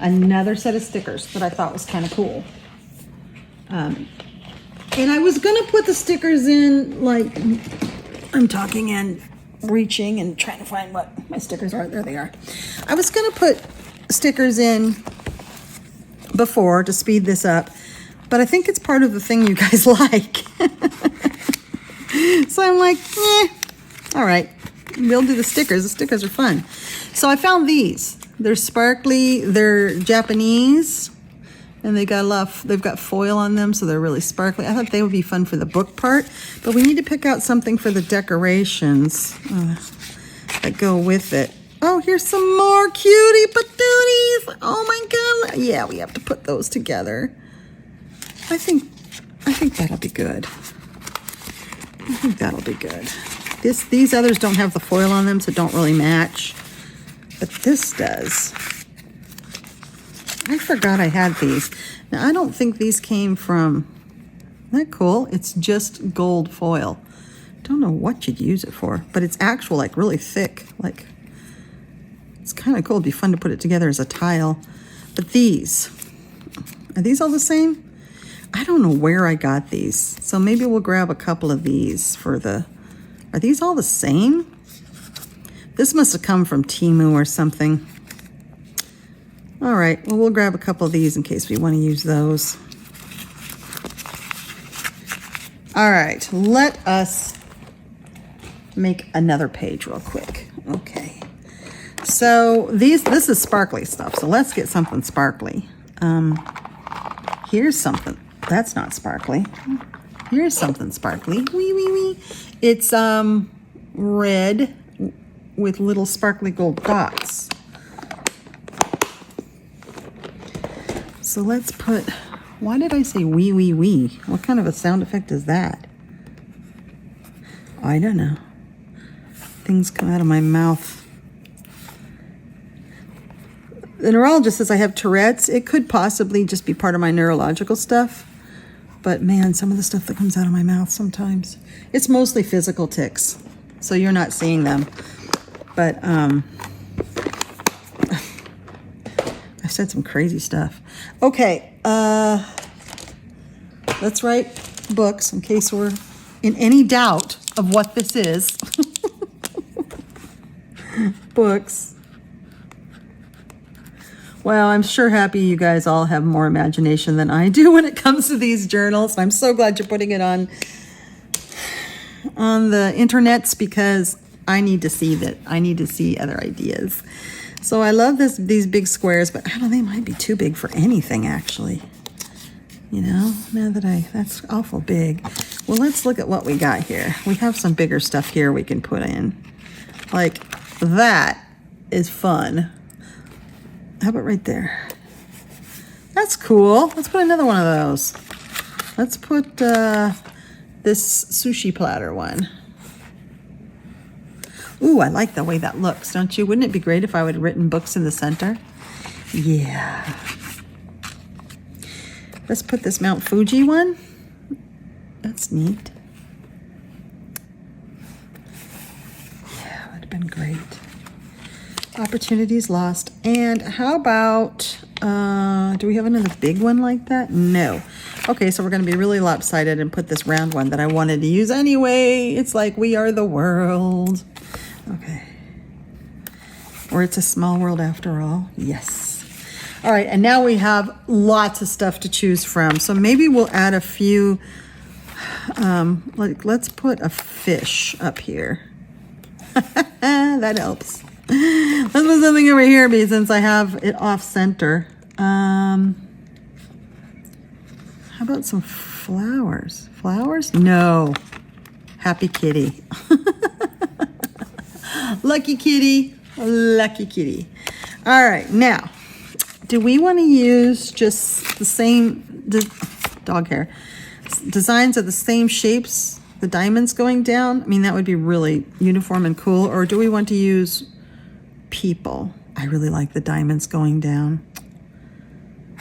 another set of stickers that I thought was kind of cool. And I was going to put the stickers in, like, I'm talking and reaching and trying to find what my stickers are. There they are. I was going to put stickers in before to speed this up, but I think it's part of the thing you guys like. So I'm like, all right, we'll do the stickers. The stickers are fun. So I found these. They're sparkly, they're Japanese, and they've got foil on them, so they're really sparkly. I thought they would be fun for the book part, but we need to pick out something for the decorations that go with it. Oh, here's some more cutie patooties. Oh my God. Yeah, we have to put those together. I think that'll be good. I think that'll be good. These others don't have the foil on them, so don't really match. But this does. I forgot I had these. Now, I don't think these came from... Isn't that cool? It's just gold foil. Don't know what you'd use it for, but it's actual, like, really thick. Like, it's kind of cool. It'd be fun to put it together as a tile. But these, are these all the same? I don't know where I got these. So maybe we'll grab a couple of these for the... Are these all the same? This must have come from Temu or something. All right, well, we'll grab a couple of these in case we want to use those. All right, let us make another page real quick. Okay, so this is sparkly stuff, so let's get something sparkly. Here's something. That's not sparkly. Here's something sparkly. Wee. It's red with little sparkly gold dots. So let's put, why did I say wee? What kind of a sound effect is that? I don't know. Things come out of my mouth. The neurologist says I have Tourette's. It could possibly just be part of my neurological stuff. But man, some of the stuff that comes out of my mouth sometimes. It's mostly physical tics, so you're not seeing them. But I've said some crazy stuff. Okay, let's write books in case we're in any doubt of what this is. Books. Well, I'm sure happy you guys all have more imagination than I do when it comes to these journals. I'm so glad you're putting it on the internets because I need to see that. I need to see other ideas. So I love these big squares, but I don't know, they might be too big for anything actually. You know, now that that's awful big. Well, let's look at what we got here. We have some bigger stuff here we can put in. Like that is fun. How about right there? That's cool. Let's put another one of those. Let's put this sushi platter one. Ooh, I like the way that looks, don't you? Wouldn't it be great if I would have written books in the center? Yeah. Let's put this Mount Fuji one. That's neat. Yeah, that would have been great. Opportunities lost. And how about, do we have another big one like that? No. Okay, so we're going to be really lopsided and put this round one that I wanted to use anyway. It's like we are the world. Okay. Or it's a small world after all. Yes. All right, and now we have lots of stuff to choose from. So maybe we'll add a few, like let's put a fish up here. That helps. Let's put something over here since I have it off center. How about some flowers? Flowers? No. Happy kitty. Lucky kitty. Lucky kitty. All right, now, do we want to use just the same dog hair designs of the same shapes, the diamonds going down? I mean, that would be really uniform and cool. Or do we want to use people? I really like the diamonds going down.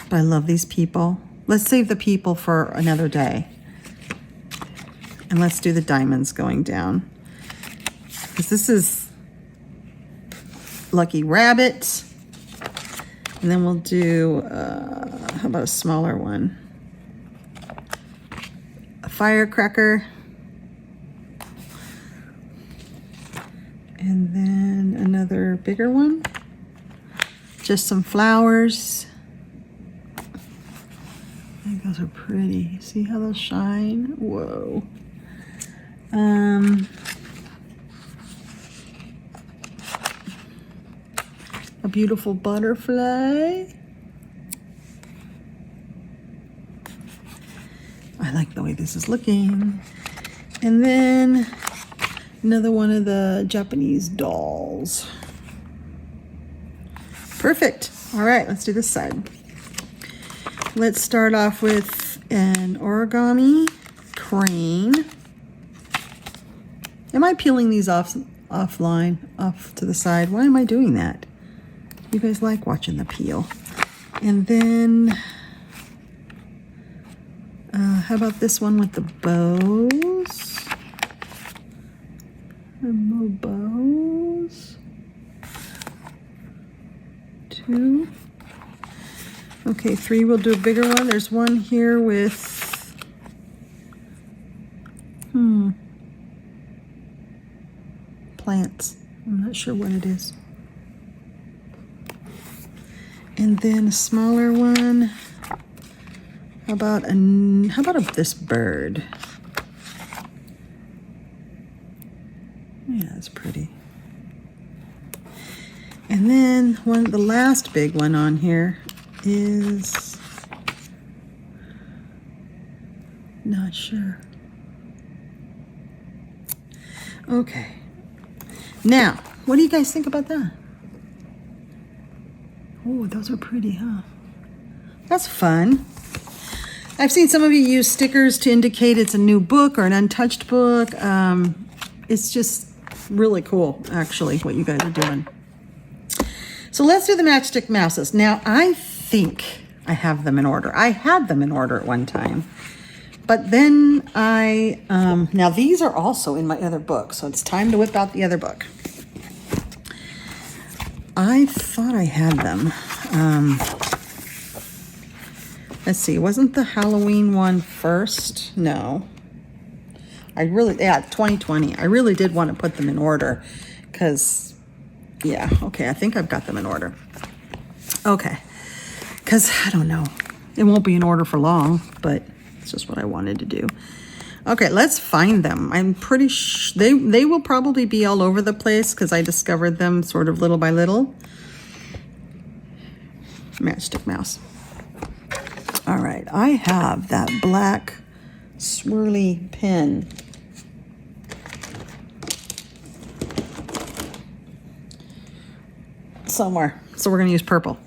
But I love these people. Let's save the people for another day. And let's do the diamonds going down. Because this is Lucky Rabbit. And then we'll do, how about a smaller one? A firecracker. And then another bigger one. Just some flowers. I think those are pretty. See how those shine? Whoa. A beautiful butterfly. I like the way this is looking. And then another one of the Japanese dolls. Perfect. All right, let's do this side. Let's start off with an origami crane. Am I peeling these off to the side? Why am I doing that? You guys like watching the peel. And then, how about this one with the bows? And more bows. 2. Okay, 3, we'll do a bigger one. There's one here with, plants. I'm not sure what it is. And then a smaller one. How about this bird? Yeah, that's pretty. And then the last big one on here is, not sure. Okay. Now, what do you guys think about that? Oh, those are pretty, huh? That's fun. I've seen some of you use stickers to indicate it's a new book or an untouched book. It's just really cool, actually, what you guys are doing. So let's do the Matchstick Mouses. Now, I think I have them in order. I had them in order at one time. But then now these are also in my other book, so it's time to whip out the other book. I thought I had them. Let's see, wasn't the Halloween one first? No. 2020. I really did want to put them in order because, yeah, okay, I think I've got them in order. Okay, because I don't know. It won't be in order for long, but it's just what I wanted to do. Okay, let's find them. I'm pretty sure they will probably be all over the place because I discovered them sort of little by little. Matchstick Mouse. All right, I have that black swirly pin. Somewhere. So we're going to use purple.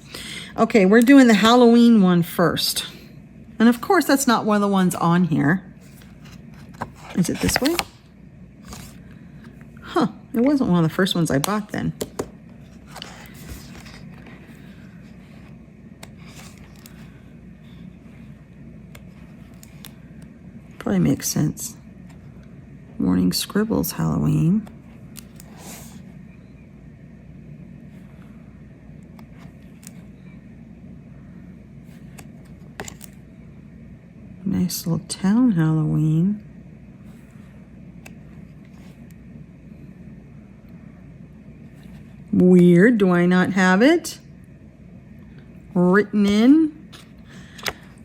Okay, we're doing the Halloween one first. And of course, that's not one of the ones on here. Is it this way? Huh, it wasn't one of the first ones I bought then. Probably makes sense. Morning Scribbles Halloween. nice little town Halloween. Weird. Do I not have it written in?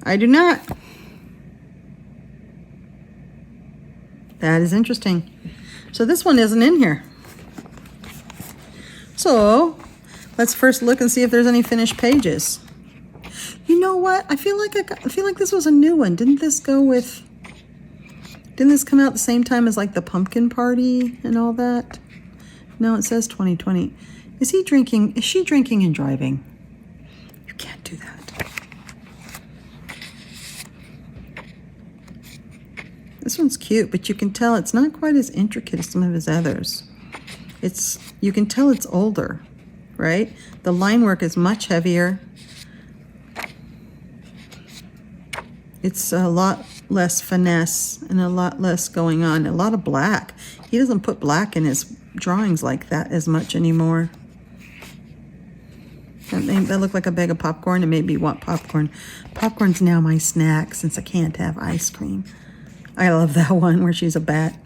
I do not. That is interesting. So this one isn't in here. So let's first look and see if there's any finished pages. You know what? I feel like this was a new one. Didn't this come out the same time as like the pumpkin party and all that? No, it says 2020. Is she drinking and driving? You can't do that. This one's cute, but you can tell it's not quite as intricate as some of his others. You can tell it's older, right? The line work is much heavier. It's a lot less finesse and a lot less going on. A lot of black. He doesn't put black in his drawings like that as much anymore. That looked like a bag of popcorn. It made me want popcorn. Popcorn's now my snack since I can't have ice cream. I love that one where she's a bat.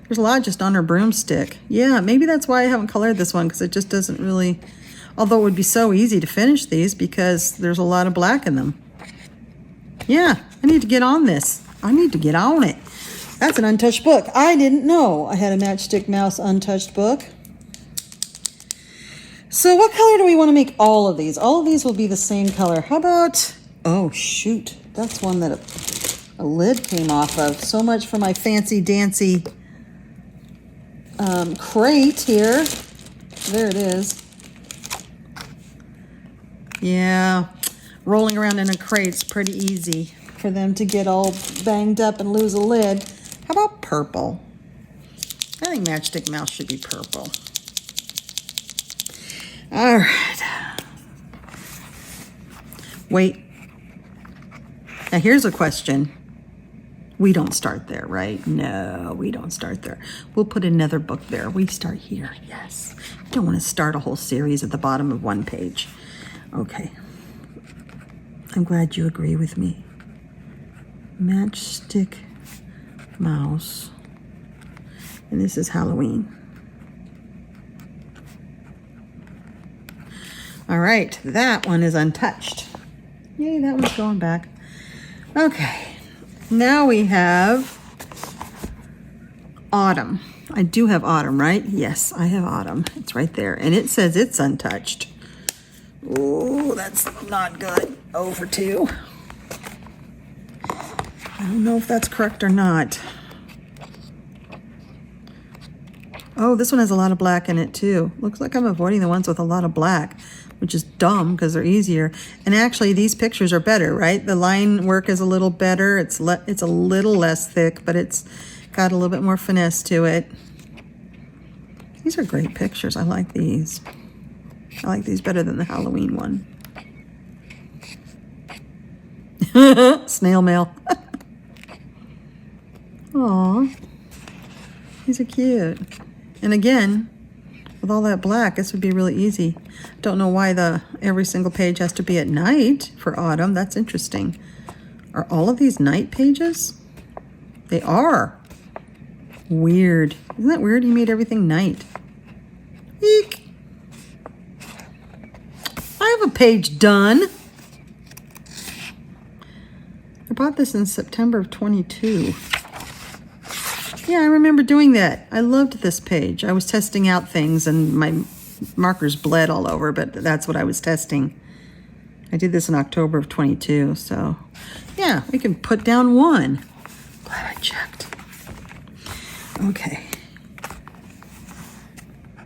There's a lot just on her broomstick. Yeah, maybe that's why I haven't colored this one, because it just doesn't really... Although it would be so easy to finish these because there's a lot of black in them. Yeah, I need to get on this. I need to get on it. That's an untouched book. I didn't know I had a Matchstick Mouse untouched book. So what color do we want to make all of these? All of these will be the same color. How about... Oh, shoot. That's one that a lid came off of. So much for my fancy dancy crate here. There it is. Yeah, rolling around in a crate's pretty easy for them to get all banged up and lose a lid. How about purple? I think Matchstick Mouse should be purple. All right. Wait. Now here's a question. We don't start there, right? No, we don't start there. We'll put another book there. We start here, yes. You don't want to start a whole series at the bottom of one page. Okay. I'm glad you agree with me. Matchstick Mouse. And this is Halloween. All right, that one is untouched. Yay, that one's going back. Okay. Now we have Autumn. I do have Autumn, right? Yes, I have Autumn. It's right there. And it says it's untouched. Oh, that's not good. 0 for 2. I don't know if that's correct or not. Oh, this one has a lot of black in it too. Looks like I'm avoiding the ones with a lot of black, which is dumb because they're easier. And actually these pictures are better, right? The line work is a little better. It's a little less thick, but it's got a little bit more finesse to it. These are great pictures. I like these. I like these better than the Halloween one. Snail mail. Aw, these are cute. And again, with all that black, this would be really easy. Don't know why every single page has to be at night for Autumn. That's interesting. Are all of these night pages? They are. Weird. Isn't that weird? He made everything night. Eek. I have a page done. I bought this in September of 22. Yeah, I remember doing that. I loved this page. I was testing out things and my markers bled all over, but that's what I was testing. I did this in October of 22, so yeah, we can put down 1. Glad I checked. Okay.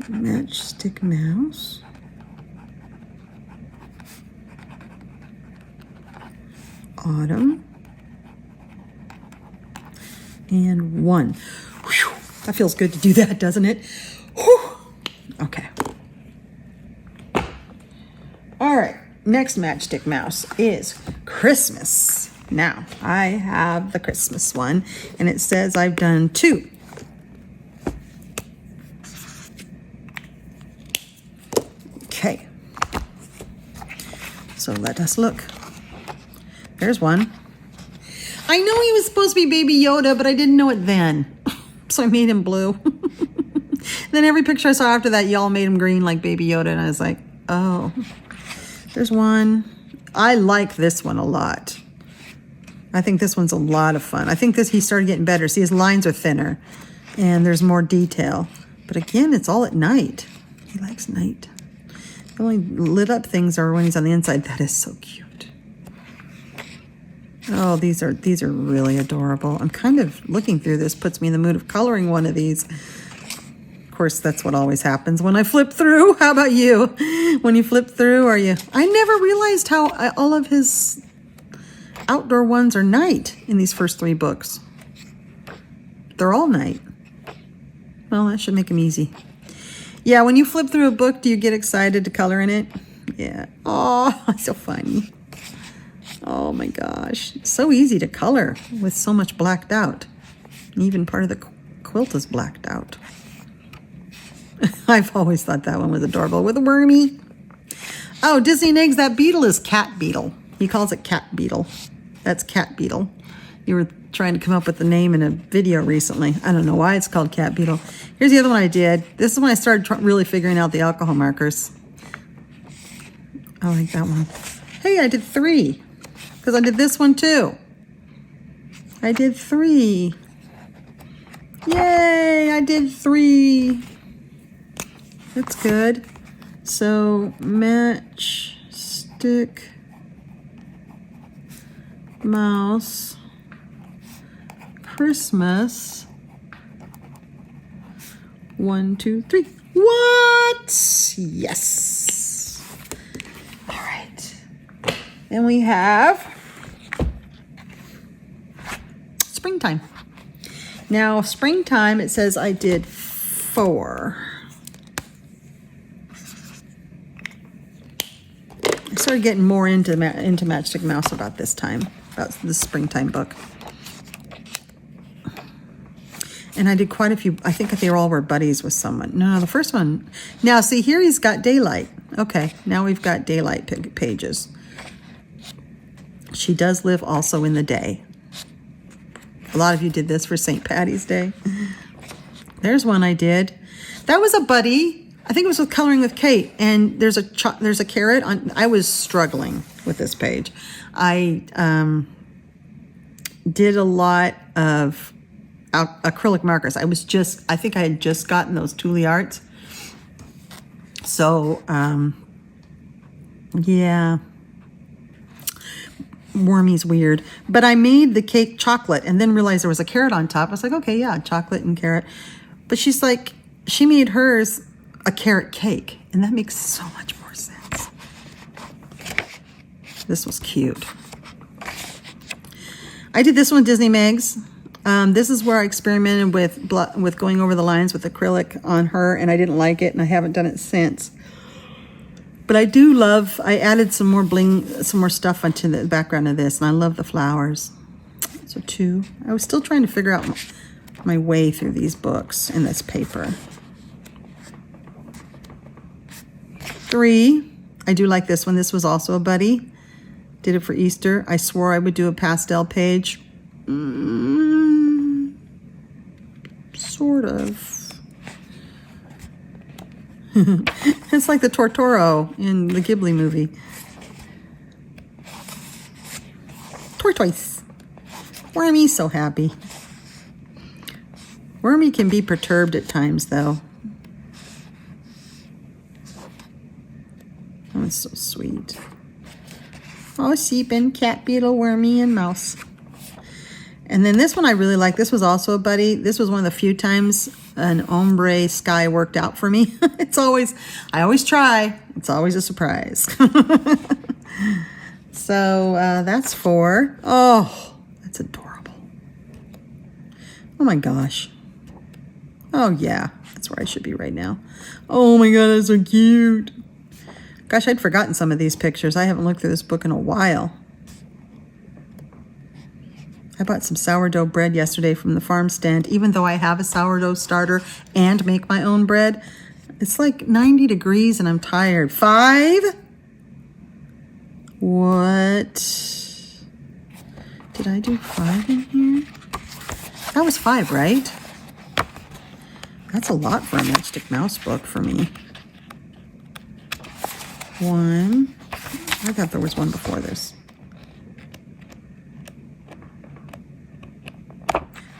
Matchstick Mouse. Autumn. And 1. Whew, that feels good to do that, doesn't it? Whew. Okay. All right. Next Matchstick Mouse is Christmas. Now, I have the Christmas one, and it says I've done 2. Okay. So let us look. There's one. I know he was supposed to be Baby Yoda, but I didn't know it then. So I made him blue. Then every picture I saw after that, y'all made him green like Baby Yoda. And I was like, oh, there's one. I like this one a lot. I think this one's a lot of fun. I think he started getting better. See, his lines are thinner and there's more detail. But again, it's all at night. He likes night. The only lit up things are when he's on the inside. That is so cute. Oh, these are really adorable. I'm kind of looking through this, puts me in the mood of coloring one of these. Of course, that's what always happens when I flip through. How about you? When you flip through, I never realized how all of his outdoor ones are night in these first 3 books. They're all night. Well, that should make them easy. Yeah, when you flip through a book, do you get excited to color in it? Yeah. Oh, so funny. Oh my gosh. It's so easy to color with so much blacked out. Even part of the quilt is blacked out. I've always thought that one was adorable with a wormy. Oh, Disney and Eggs, that beetle is cat beetle. He calls it cat beetle. That's cat beetle. You were trying to come up with the name in a video recently. I don't know why it's called cat beetle. Here's the other one I did. This is when I started really figuring out the alcohol markers. I like that one. Hey, I did 3. Because I did this one too. I did 3. Yay, I did 3. That's good. So, Matchstick Mouse Christmas 1, 2, 3. What? Yes. All right. Then we have springtime. Now, springtime, it says I did 4. I started getting more into Matchstick Mouse about this time, about the springtime book. And I did quite a few. I think they all were buddies with someone. No, the first one. Now, see, here he's got daylight. Okay, now we've got daylight pages. She does live also in the day. A lot of you did this for St. Patty's Day. There's one I did. That was a buddy. I think it was with Coloring with Kate. And there's a carrot on. I was struggling with this page. I did a lot of acrylic markers. I think I had just gotten those Thule Arts. So, yeah. Wormy's weird. But I made the cake chocolate and then realized there was a carrot on top. I was like, okay, yeah, chocolate and carrot. But she's like, she made hers a carrot cake. And that makes so much more sense. This was cute. I did this one, Disney Megs. This is where I experimented with going over the lines with acrylic on her, and I didn't like it, and I haven't done it since. But I do love, I added some more bling, some more stuff onto the background of this, and I love the flowers. So 2. I was still trying to figure out my way through these books in this paper. 3. I do like this one. This was also a buddy. Did it for Easter. I swore I would do a pastel page. Sort of. It's like the Tortoro in the Ghibli movie. Tortoise. Wormy's so happy. Wormy can be perturbed at times, though. Oh, it's so sweet. Oh, sheep and cat, beetle, wormy, and mouse. And then this one I really like. This was also a buddy. This was one of the few times an ombre sky worked out for me. I always try. It's always a surprise. So that's 4. Oh, that's adorable. Oh my gosh. Oh yeah, that's where I should be right now. Oh my God, that's so cute. Gosh, I'd forgotten some of these pictures. I haven't looked through this book in a while. I bought some sourdough bread yesterday from the farm stand. Even though I have a sourdough starter and make my own bread, it's like 90 degrees and I'm tired. 5? What? Did I do 5 in here? That was 5, right? That's a lot for a Matchstick Mouse book for me. 1. I thought there was one before this.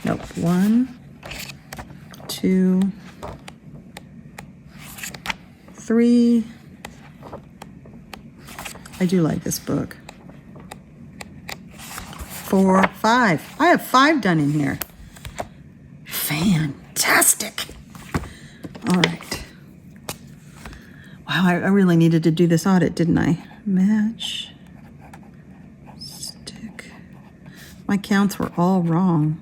Nope. 1, 2, 3. I do like this book. 4, 5. I have 5 done in here. Fantastic. All right. Wow, I really needed to do this audit, didn't I? Matchstick. My counts were all wrong.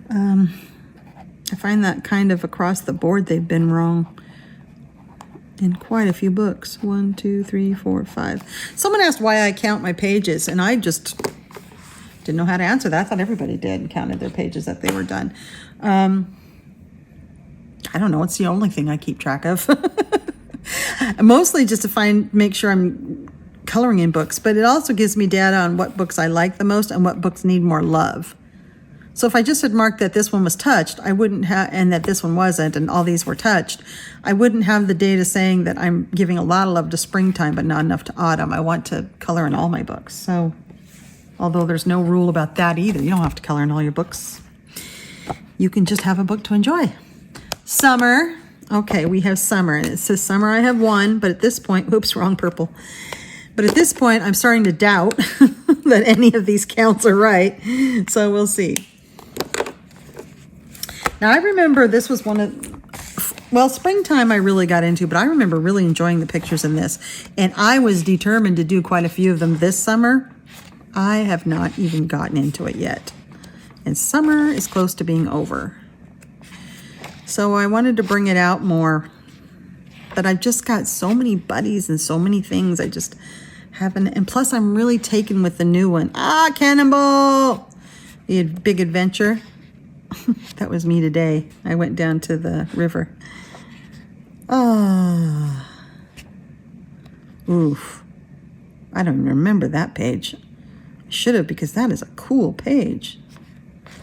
I find that kind of across the board they've been wrong in quite a few books. 1, 2, 3, 4, 5. Someone asked why I count my pages, and I just didn't know how to answer that. I thought everybody did and counted their pages that they were done. I don't know. It's the only thing I keep track of. Mostly just to make sure I'm coloring in books, but it also gives me data on what books I like the most and what books need more love. So if I just had marked that this one was touched, I wouldn't have, and that this one wasn't, and all these were touched, I wouldn't have the data saying that I'm giving a lot of love to springtime, but not enough to autumn. I want to color in all my books. So, although there's no rule about that either, you don't have to color in all your books. You can just have a book to enjoy. Summer. Okay, we have summer, and it says summer. I have 1, but at this point, oops, wrong purple. But at this point, I'm starting to doubt that any of these counts are right. So we'll see. Now, I remember this was one of, well, springtime I really got into, but I remember really enjoying the pictures in this. And I was determined to do quite a few of them this summer. I have not even gotten into it yet. And summer is close to being over. So I wanted to bring it out more. But I've just got so many buddies and so many things. I just haven't, and plus I'm really taken with the new one. Ah, Cannonball! The Big Adventure. That was me today. I went down to the river. Ah. Oof. I don't even remember that page. I should have, because that is a cool page.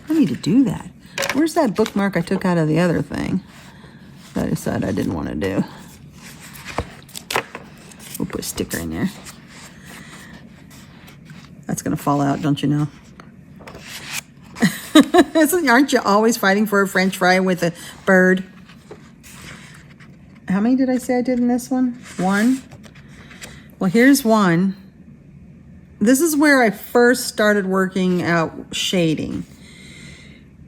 I need to do that. Where's that bookmark I took out of the other thing that I decided I didn't want to do? We'll put a sticker in there. That's going to fall out, don't you know? Aren't you always fighting for a French fry with a bird? How many did I say I did in this one? 1. Well, here's 1. This is where I first started working out shading.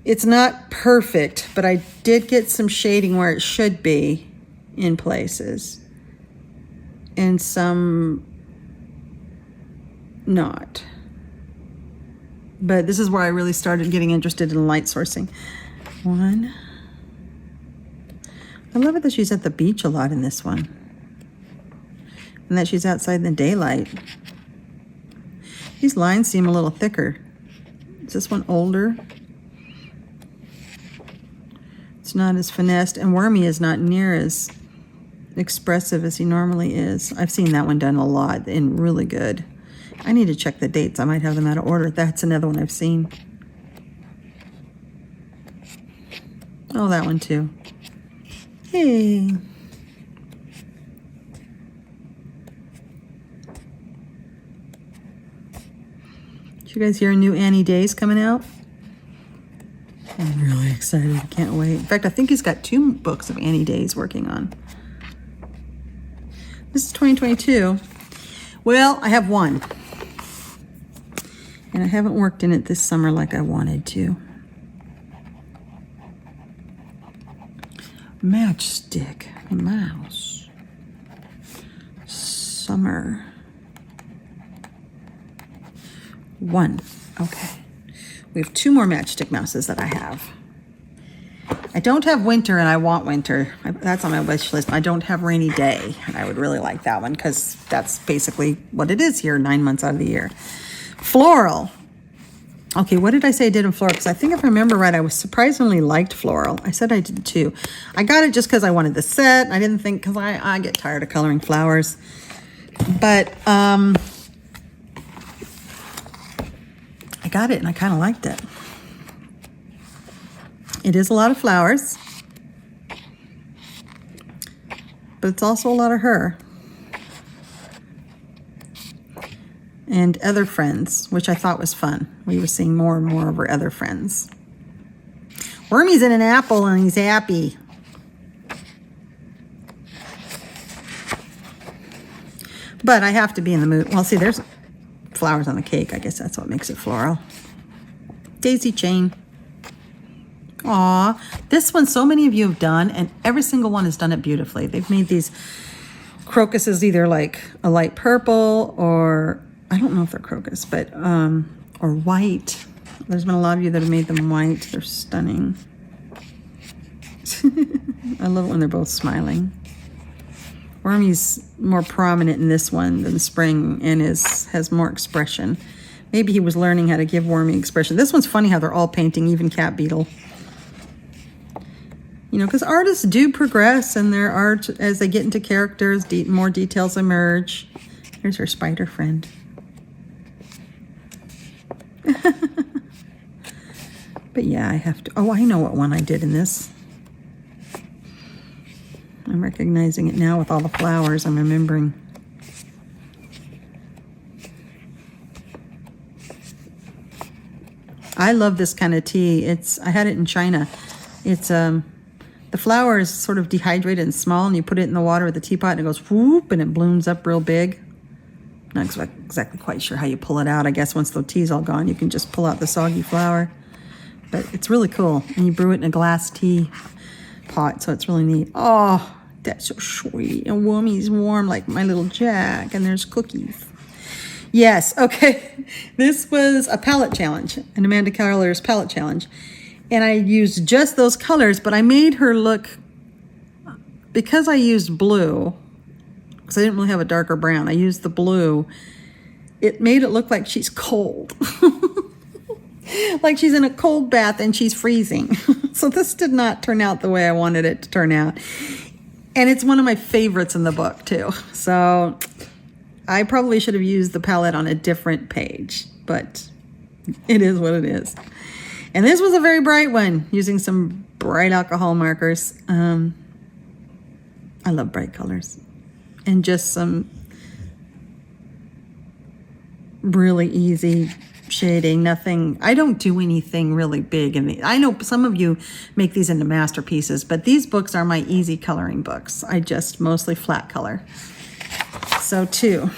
It's not perfect, but I did get some shading where it should be in places. And some not. But this is where I really started getting interested in light sourcing. 1. I love it that she's at the beach a lot in this one. And that she's outside in the daylight. These lines seem a little thicker. Is this one older? It's not as finessed, and Wormy is not near as expressive as he normally is. I've seen that one done a lot and really good. I need to check the dates. I might have them out of order. That's another one I've seen. Oh, that one too. Hey. Did you guys hear a new Annie Day's coming out? I'm really excited. I can't wait. In fact, I think he's got 2 books of Annie Day's working on. This is 2022. Well, I have 1. And I haven't worked in it this summer like I wanted to. Matchstick Mouse. Summer. 1. Okay. We have 2 more Matchstick Mouses that I have. I don't have winter, and I want winter. That's on my wish list. I don't have rainy day, and I would really like that one because that's basically what it is here 9 months out of the year. Floral. Okay, what did I say I did in floral? Because I think if I remember right, I was surprisingly liked floral. I said I did too. I got it just because I wanted the set. I didn't think, because I get tired of coloring flowers. But got it and I kind of liked it. It is a lot of flowers, but it's also a lot of her. And other friends, which I thought was fun. We were seeing more and more of her other friends. Wormy's in an apple and he's happy. But I have to be in the mood. Well, see, there's flowers on the cake. I guess that's what makes it floral. Daisy chain. Aw, this one so many of you have done, and every single one has done it beautifully. They've made these crocuses either like a light purple or, I don't know if they're crocus, but, or white. There's been a lot of you that have made them white. They're stunning. I love it when they're both smiling. Wormy's more prominent in this one than Spring and has more expression. Maybe he was learning how to give Wormy expression. This one's funny how they're all painting, even Cat Beetle. You know, because artists do progress in their art as they get into characters, more details emerge. Here's her spider friend. But yeah, I have to, oh, I know what one I did in this. I'm recognizing it now with all the flowers. I'm remembering. I love this kind of tea. I had it in China. It's the flower is sort of dehydrated and small, and you put it in the water with the teapot, and it goes whoop, and it blooms up real big. Not exactly quite sure how you pull it out. I guess once the tea's all gone, you can just pull out the soggy flower. But it's really cool, and you brew it in a glass tea pot, so it's really neat. Oh, that's so sweet. And Wormy's warm like my little Jack, and there's cookies. Yes, okay. This was a palette challenge, an Amanda Keller's palette challenge. And I used just those colors, but I made her look, because I used blue, because I didn't really have a darker brown, I used the blue, it made it look like she's cold. Like she's in a cold bath and she's freezing. So this did not turn out the way I wanted it to turn out. And it's one of my favorites in the book too. So I probably should have used the palette on a different page, but it is what it is. And this was a very bright one, using some bright alcohol markers. I love bright colors. And just some really easy shading, nothing. I don't do anything really big. I know some of you make these into masterpieces, but these books are my easy coloring books. I just mostly flat color. So too.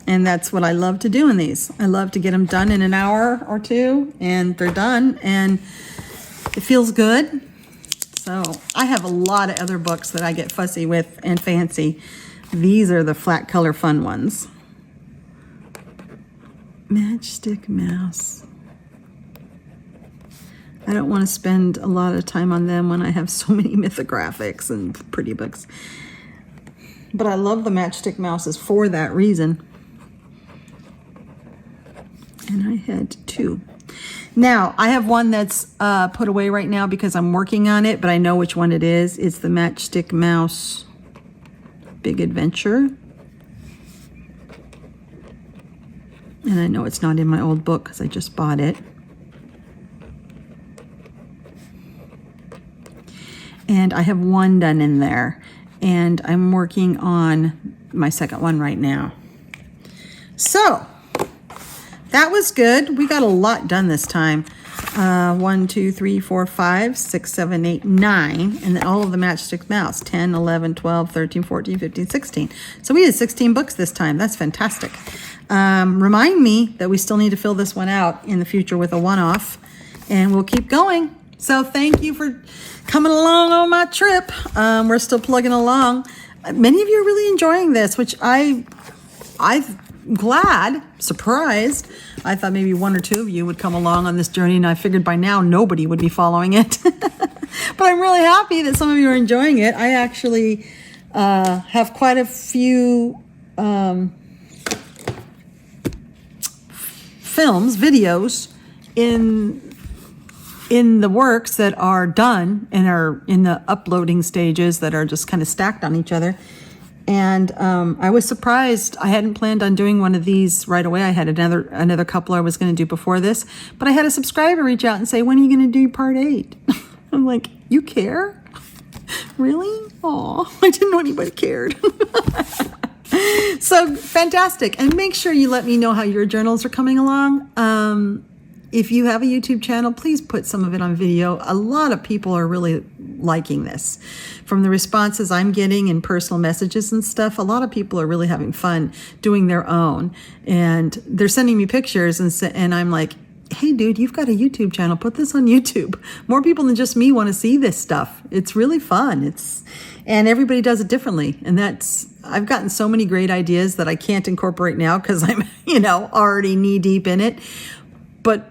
And that's what I love to do in these. I love to get them done in an hour or two, and they're done, and it feels good. So I have a lot of other books that I get fussy with and fancy. These are the flat color fun ones. Matchstick Mouse. I don't want to spend a lot of time on them when I have so many mythographics and pretty books. But I love the Matchstick Mouses for that reason. And I had two. Now, I have one that's put away right now because I'm working on it, but I know which one it is. It's the Matchstick Mouse Big Adventure. And I know it's not in my old book because I just bought it. And I have one done in there. And I'm working on my second one right now. So, that was good. We got a lot done this time. 1, 2, 3, 4, 5, 6, 7, 8, 9. And then all of the Matchstick Mouse. 10, 11, 12, 13, 14, 15, 16. So we did 16 books this time. That's fantastic. Remind me that we still need to fill this one out in the future with a one-off. And we'll keep going. So thank you for coming along on my trip. We're still plugging along. Many of you are really enjoying this, which I'm glad, surprised. I thought maybe 1 or 2 of you would come along on this journey, and I figured by now nobody would be following it. But I'm really happy that some of you are enjoying it. I actually have quite a few videos in the works that are done and are in the uploading stages that are just kind of stacked on each other. And I was surprised. I hadn't planned on doing one of these right away. I had another couple I was going to do before this, but I had a subscriber reach out and say, when are you going to do part 8? I'm like, you care? Really? Aw, I didn't know anybody cared. So fantastic. And make sure you let me know how your journals are coming along. If you have a YouTube channel, please put some of it on video. A lot of people are really liking this. From the responses I'm getting in personal messages and stuff, a lot of people are really having fun doing their own. And they're sending me pictures and I'm like, hey dude, you've got a YouTube channel. Put this on YouTube. More people than just me want to see this stuff. It's really fun. And everybody does it differently. And I've gotten so many great ideas that I can't incorporate now because I'm, already knee deep in it. But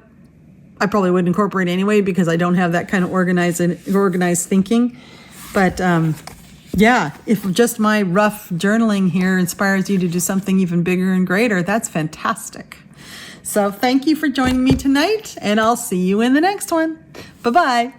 I probably would incorporate anyway because I don't have that kind of organized thinking. But yeah, if just my rough journaling here inspires you to do something even bigger and greater, that's fantastic. So thank you for joining me tonight, and I'll see you in the next one. Bye-bye.